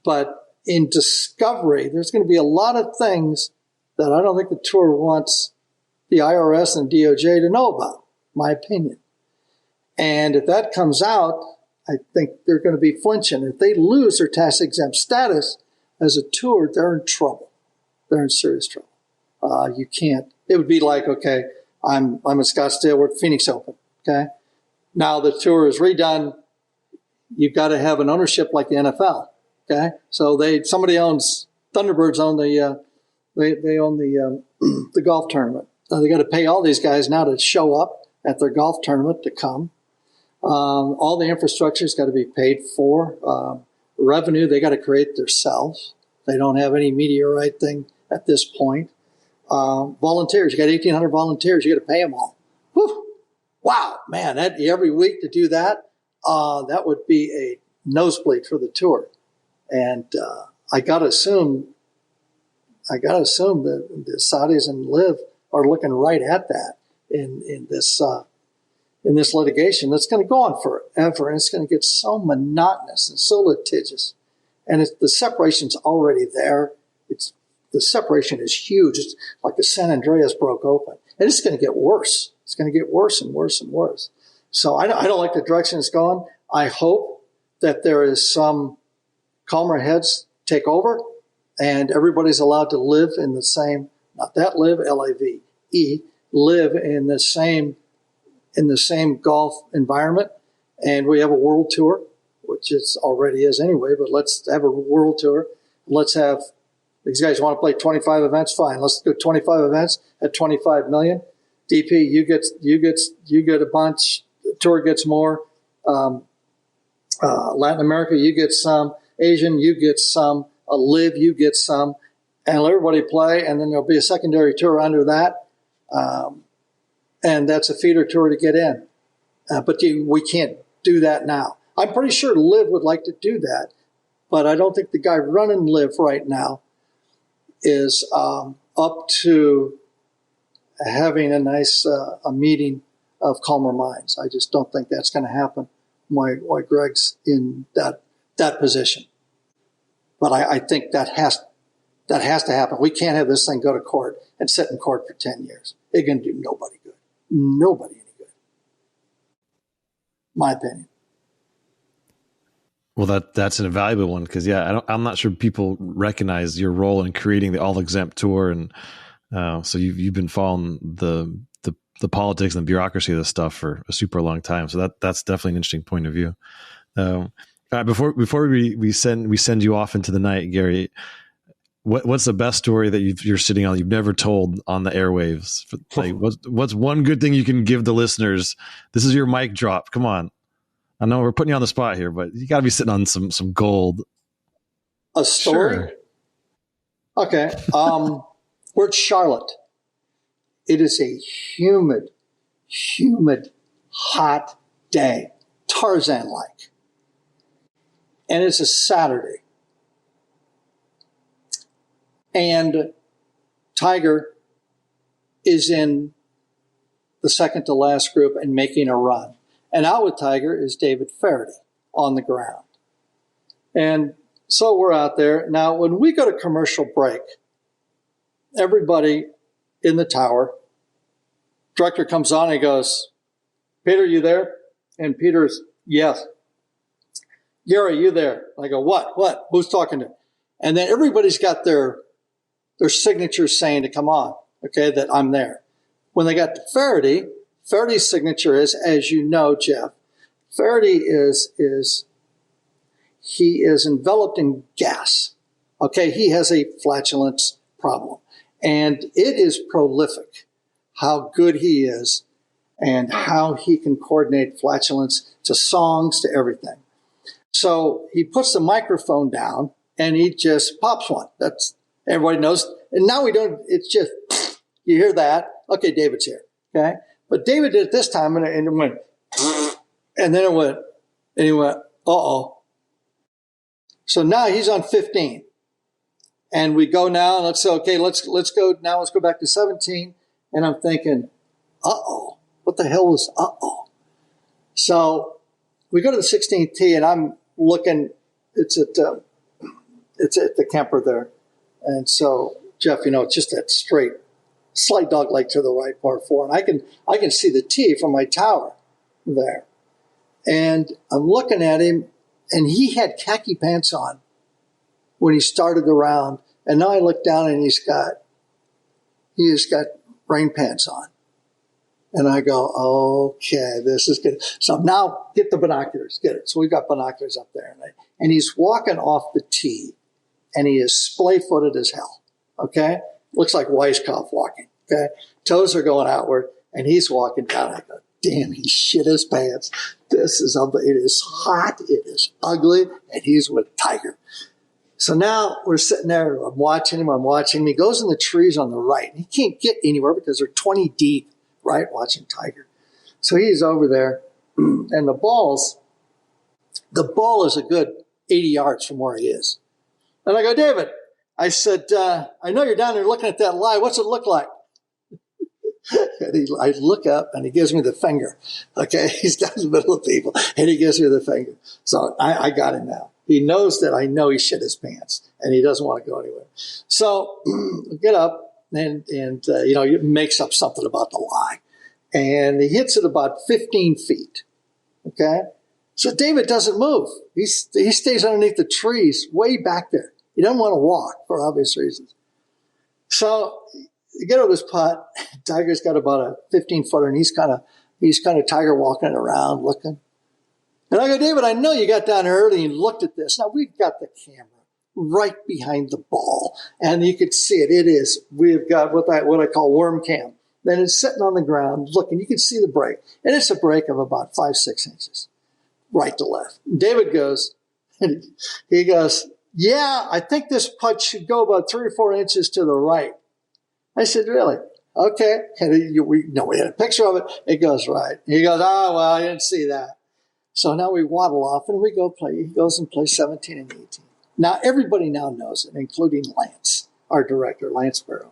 But in discovery, there's going to be a lot of things that I don't think the tour wants the IRS and DOJ to know about, my opinion. And if that comes out, I think they're going to be flinching. If they lose their tax exempt status as a tour, they're in trouble. They're in serious trouble. You can't. It would be like, okay, I'm in Scottsdale. We're at Phoenix Open. Okay, now the tour is redone. You've got to have an ownership like the NFL. Okay, so somebody owns Thunderbirds own they own the golf tournament. They got to pay all these guys now to show up at their golf tournament to come. All the infrastructure's got to be paid for. Revenue they got to create themselves. They don't have any media right thing at this point. Volunteers, you got 1,800 volunteers. You got to pay them all. Whew. Wow, man! Every week to do that, that would be a nosebleed for the tour. And I got to assume that the Saudis and Liv are looking right at that in this litigation that's going to go on forever, and it's going to get so monotonous and so litigious. And the separation's already there. The separation is huge. It's like the San Andreas broke open, and it's going to get worse. It's going to get worse and worse and worse. So I don't like the direction it's going. I hope that there is some calmer heads take over, and everybody's allowed to live in the same, not that live, L-A-V-E, live in the same golf environment. And we have a world tour, which it already is anyway, but let's have a world tour. Let's have, these guys want to play 25 events, fine. Let's do 25 events at 25 million. DP, you get a bunch. The tour gets more. Latin America, you get some. Asian, you get some. Live, you get some. And let everybody play, and then there'll be a secondary tour under that. And that's a feeder tour to get in. But we can't do that now. I'm pretty sure Liv would like to do that, but I don't think the guy running Liv right now is up to having a nice a meeting of calmer minds. I just don't think that's going to happen. Why Greg's in that position. But I think that has to happen. We can't have this thing go to court and sit in court for 10 years. It's going to do nobody good. Nobody any good. My opinion. Well, that's an invaluable one because I'm not sure people recognize your role in creating the all exempt tour, and so you've been following the politics and the bureaucracy of this stuff for a super long time. So that's definitely an interesting point of view. Before we send you off into the night, Gary, what's the best story that you're sitting on you've never told on the airwaves? Like, what's one good thing you can give the listeners? This is your mic drop. Come on. I know we're putting you on the spot here, but you got to be sitting on some gold. A story? Sure. Okay. We're at Charlotte. It is a humid, hot day, Tarzan-like. And it's a Saturday. And Tiger is in the second to last group and making a run. And out with Tiger is David Feherty on the ground. And so we're out there. Now, when we go to commercial break, everybody in the tower, director comes on and he goes, "Peter, you there?" And Peter's, "Yes." "Gary, you there?" I go, What? Who's talking to? And then everybody's got their signatures saying to come on, okay, that I'm there. When they got to Feherty, Feherty's signature is, as you know, Geoff, Feherty is enveloped in gas. Okay, he has a flatulence problem. And it is prolific how good he is and how he can coordinate flatulence to songs, to everything. So he puts the microphone down and he just pops one. That's, everybody knows. And now we don't, it's just, you hear that. Okay, David's here. Okay. But David did it this time and it went, and then it went, and he went, uh-oh. So now he's on 15. And we go now and let's say, okay, let's go now. Let's go back to 17. And I'm thinking, uh-oh, what the hell was uh-oh? So we go to the 16th tee and I'm looking, it's at the Kemper there. And so, Geoff, it's just that straight, slight dog leg to the right, par 4. And I can see the tee from my tower there. And I'm looking at him, and he had khaki pants on when he started the round. And now I look down, and he's got rain pants on. And I go, okay, this is good. So now get the binoculars, get it. So we've got binoculars up there. And he's walking off the tee, and he is splay-footed as hell, okay? Looks like Weiskopf walking, okay? Toes are going outward, and he's walking down. I go, damn, he shit his pants. This is it is hot, it is ugly, and he's with Tiger. So now we're sitting there, I'm watching him. He goes in the trees on the right. He can't get anywhere because they're 20 deep, right, watching Tiger. So he's over there, and the ball is a good 80 yards from where he is. And I go, David, I said, I know you're down there looking at that lie. What's it look like? And I look up, and he gives me the finger. Okay, he's down in the middle of people, and he gives me the finger. So I got him now. He knows that I know he shit his pants, and he doesn't want to go anywhere. So get up, and he makes up something about the lie. And he hits it about 15 feet. Okay? So David doesn't move. He stays underneath the trees way back there. He doesn't want to walk for obvious reasons. So you get over this putt. Tiger's got about a 15-footer, and he's kind of Tiger walking around looking. And I go, David, I know you got down there early and looked at this. Now we've got the camera right behind the ball, and you could see it. We've got what I call worm cam. Then it's sitting on the ground looking. You can see the break, and it's a break of about 5-6 inches, right to left. David goes, he goes, yeah, I think this putt should go about 3 or 4 inches to the right. I said, really? Okay. And we had a picture of it. It goes right. He goes, oh, well, I didn't see that. So now we waddle off, and we go play. He goes and plays 17 and 18. Now, everybody now knows it, including Lance, our director, Lance Barrow.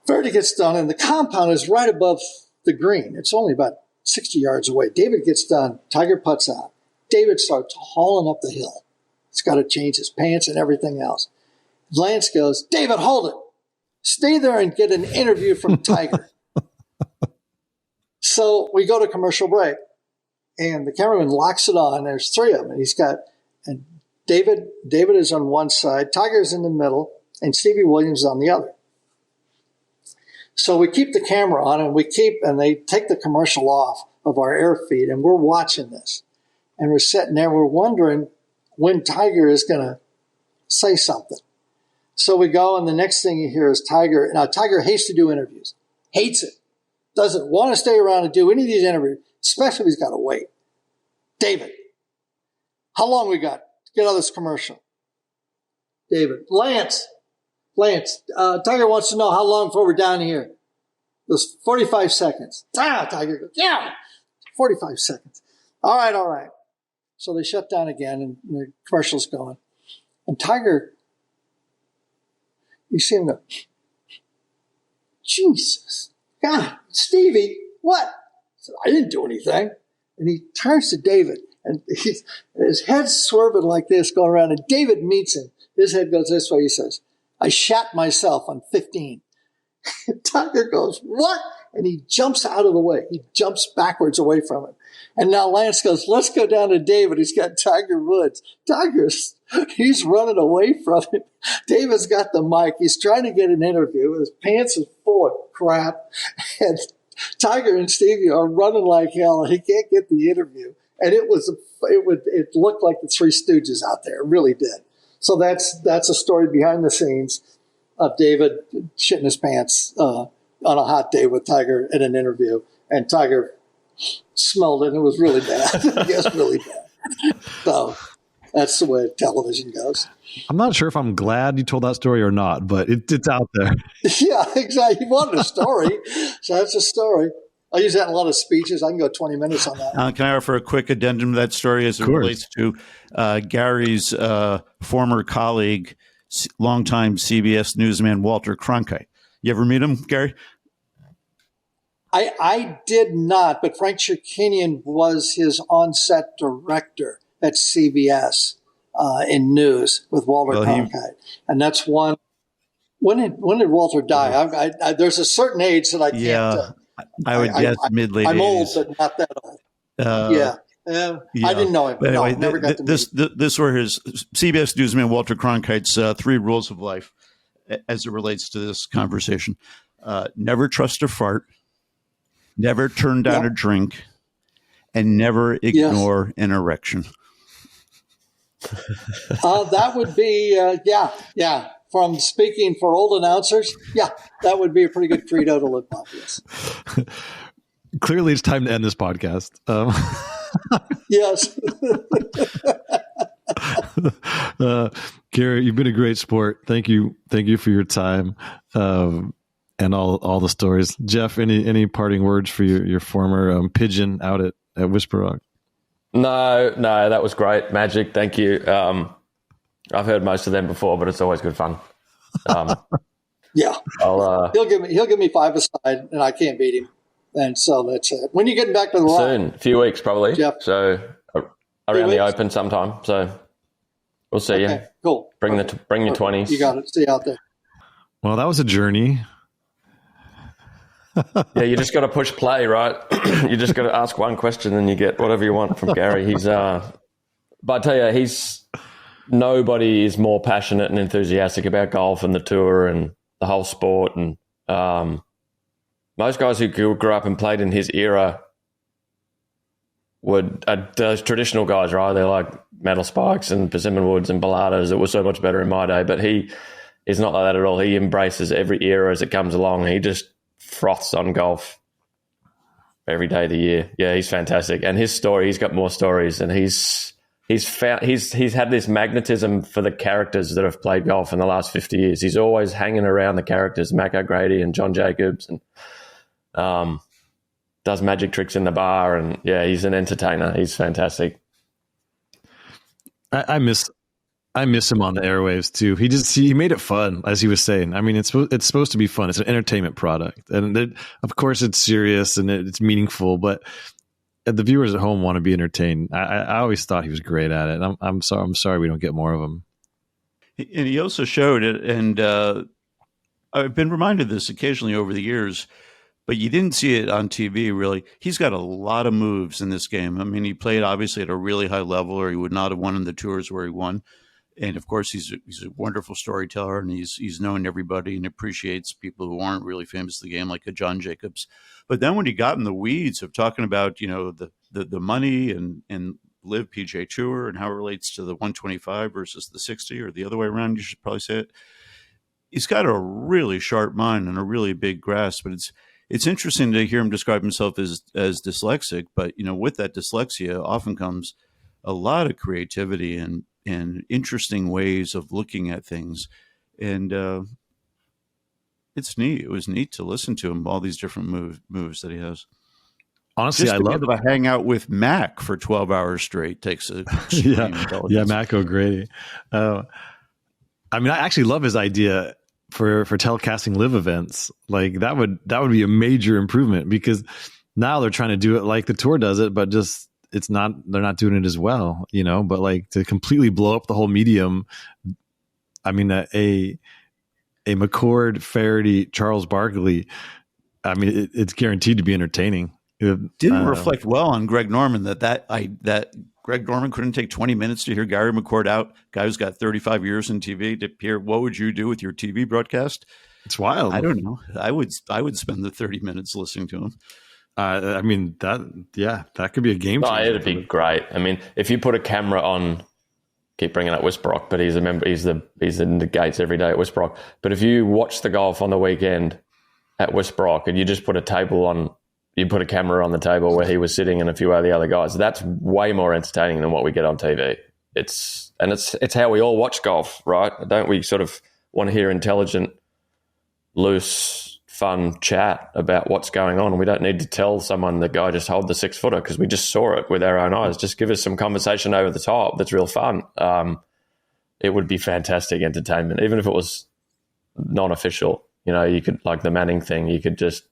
Feherty gets done, and the compound is right above the green. It's only about 60 yards away. David gets done. Tiger putts out. David starts hauling up the hill. He's got to change his pants and everything else. Lance goes, David, hold it. Stay there and get an interview from Tiger. So we go to commercial break, and the cameraman locks it on. There's 3 of them, and David is on one side, Tiger's in the middle, and Stevie Williams is on the other. So we keep the camera on, and they take the commercial off of our air feed, and we're watching this. And we're sitting there, we're wondering when Tiger is going to say something. So we go, and the next thing you hear is Tiger. Now, Tiger hates to do interviews. Hates it. Doesn't want to stay around and do any of these interviews, especially if he's got to wait. David, how long we got to get on this commercial? David, Lance, Tiger wants to know how long before we're down here. It was 45 seconds. Tiger goes, yeah, 45 seconds. All right. So they shut down again, and the commercial's going. And Tiger, you see him go, Jesus, God, Stevie, what? I said, I didn't do anything. And he turns to David, and his head's swerving like this, going around, and David meets him. His head goes this way. He says, I shot myself on 15. Tiger goes, what? And he jumps out of the way. He jumps backwards away from him. And now Lance goes, let's go down to David. He's got Tiger Woods. He's running away from him. David's got the mic. He's trying to get an interview. His pants are full of crap. And Tiger and Stevie are running like hell, and he can't get the interview. And it looked like the Three Stooges out there. It really did. So that's a story behind the scenes of David shitting his pants on a hot day with Tiger in an interview, and Tiger smelled it, and it was really bad. Yes, really bad. So that's the way television goes. I'm not sure if I'm glad you told that story or not, but it's out there. Yeah, exactly. You wanted a story, so that's a story. I use that in a lot of speeches. I can go 20 minutes on that. Can I offer a quick addendum to that story as it relates to Gary's former colleague, longtime CBS newsman Walter Cronkite? You ever meet him, Gary? I did not, but Frank Chirkinian was his on-set director at CBS in news with Walter Cronkite. And that's one. When did Walter die? There's a certain age that I can't. I would guess mid-late 80s. I'm old, but not that old. Yeah. I didn't know him. But anyway, no, never got to meet him. this were his CBS Newsman Walter Cronkite's 3 rules of life as it relates to this conversation. Never trust a fart, never turn down a drink, and never ignore an erection. That would be, from speaking for old announcers, that would be a pretty good credo to live by, yes. Clearly, it's time to end this podcast. Yes. Gary, you've been a great sport. Thank you for your time and all the stories. Geoff, any parting words for your former pigeon out at Whisper Rock? No, that was great. Magic, thank you. I've heard most of them before, but it's always good fun. Yeah. He'll give me 5 aside, and I can't beat him. And so that's it. When are you getting back to the rock? Soon, a few weeks probably. Jeff. So around the Open sometime. So we'll see you. Cool. Bring your 20s. You got it. See you out there. Well, that was a journey. Yeah, you just got to push play, right? You just got to ask one question and you get whatever you want from Gary. But I tell you, nobody is more passionate and enthusiastic about golf and the tour and the whole sport. And most guys who grew up and played in his era were those traditional guys, right? They're like Metal Spikes and Persimmon Woods and Balladas. It was so much better in my day, but he is not like that at all. He embraces every era as it comes along. He just froths on golf every day of the year. Yeah, he's fantastic. And his story, he's got more stories, and he's had this magnetism for the characters that have played golf in the last 50 years. He's always hanging around the characters, Mac O'Grady and John Jacobs, and does magic tricks in the bar. And yeah, he's an entertainer. He's fantastic. I miss him on the airwaves too. He made it fun, as he was saying. I mean, it's supposed to be fun. It's an entertainment product, and of course it's serious and it's meaningful. But the viewers at home want to be entertained. I always thought he was great at it. I'm sorry we don't get more of him. And he also showed it, and I've been reminded of this occasionally over the years, but you didn't see it on TV, really. He's got a lot of moves in this game. I mean, he played obviously at a really high level, or he would not have won in the tours where he won. And of course, he's a wonderful storyteller, and he's known everybody and appreciates people who aren't really famous in the game, like a John Jacobs. But then when he got in the weeds of talking about, the money and Live PGA Tour and how it relates to the 125 versus the 60, or the other way around, you should probably say it. He's got a really sharp mind and a really big grasp. But it's interesting to hear him describe himself as dyslexic. But with that dyslexia often comes a lot of creativity and interesting ways of looking at things. And it's neat. It was neat to listen to him, all these different moves that he has. Honestly, just I love it. I hang out with Mac for 12 hours straight takes a yeah, Mac O'Grady. I mean, I actually love his idea for telecasting live events. Like that would be a major improvement, because now they're trying to do it like the tour does it, but just they're not doing it as well, but like to completely blow up the whole medium. I mean, a McCord, Feherty, Charles Barkley, I mean, it's guaranteed to be entertaining. It didn't reflect well on Greg Norman that Greg Norman couldn't take 20 minutes to hear Gary McCord out, guy who's got 35 years in TV, to hear what would you do with your TV broadcast? It's wild. I don't know. I would spend the 30 minutes listening to him. I mean, that could be a game changer. It'd be great. I mean, if you put a camera on, keep bringing up Whisper Rock, but he's in the gates every day at Whisper Rock. But if you watch the golf on the weekend at Whisper Rock and you just put a camera on the table where he was sitting and a few of the other guys, that's way more entertaining than what we get on TV. It's how we all watch golf, right? Don't we sort of want to hear intelligent, loose, fun chat about what's going on? We don't need to tell someone the guy just hold the 6-footer, because we just saw it with our own eyes. Just give us some conversation over the top that's real fun. It would be fantastic entertainment, even if it was non-official. You could, like the Manning thing, you could just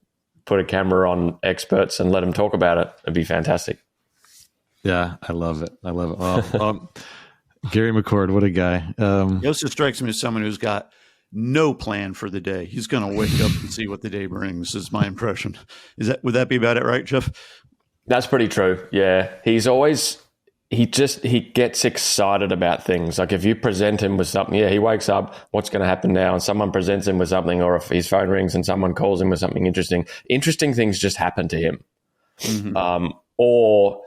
put a camera on experts and let them talk about it. It'd be fantastic. Yeah, I love it. Well, Gary McCord, what a guy. He also strikes me as someone who's got no plan for the day. He's going to wake up and see what the day brings, is my impression. Would that be about it, right, Geoff? That's pretty true. Yeah. He gets excited about things. Like if you present him with something, he wakes up, what's going to happen now? And someone presents him with something, or if his phone rings and someone calls him with something interesting things just happen to him. Mm-hmm. Or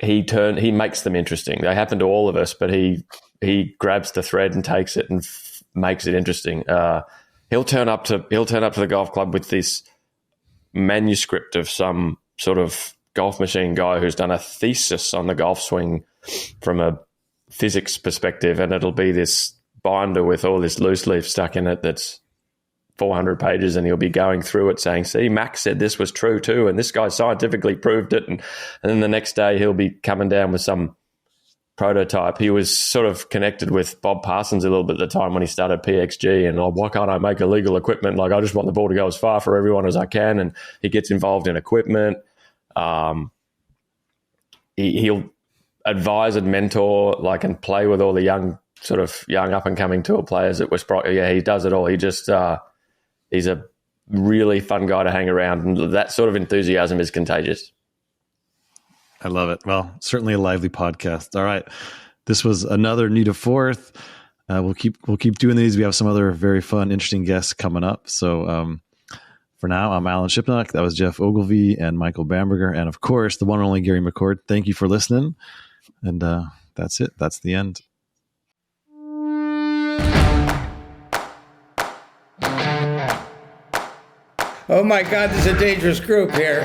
he makes them interesting. They happen to all of us, but he grabs the thread and takes it and makes it interesting. He'll turn up to the golf club with this manuscript of some sort of golf machine guy who's done a thesis on the golf swing from a physics perspective, and it'll be this binder with all this loose leaf stuck in it that's 400 pages, and he'll be going through it saying, see, Max said this was true too, and this guy scientifically proved it, and then the next day he'll be coming down with some prototype. He was sort of connected with Bob Parsons a little bit at the time when he started PXG, and why can't I make illegal equipment? Like, I just want the ball to go as far for everyone as I can, and he gets involved in equipment. He'll advise and mentor, like, and play with all the young up and coming tour players at West Brock. Yeah, he does it all. He just he's a really fun guy to hang around, and that sort of enthusiasm is contagious. I love it. Well, certainly a lively podcast. All right, this was another Need a Fourth. We'll keep doing these. We have some other very fun, interesting guests coming up. So for now, I'm Alan Shipnuck. That was Geoff Ogilvy and Michael Bamberger, and of course, the one and only Gary McCord. Thank you for listening. And that's it. That's the end. Oh my God, there's a dangerous group here.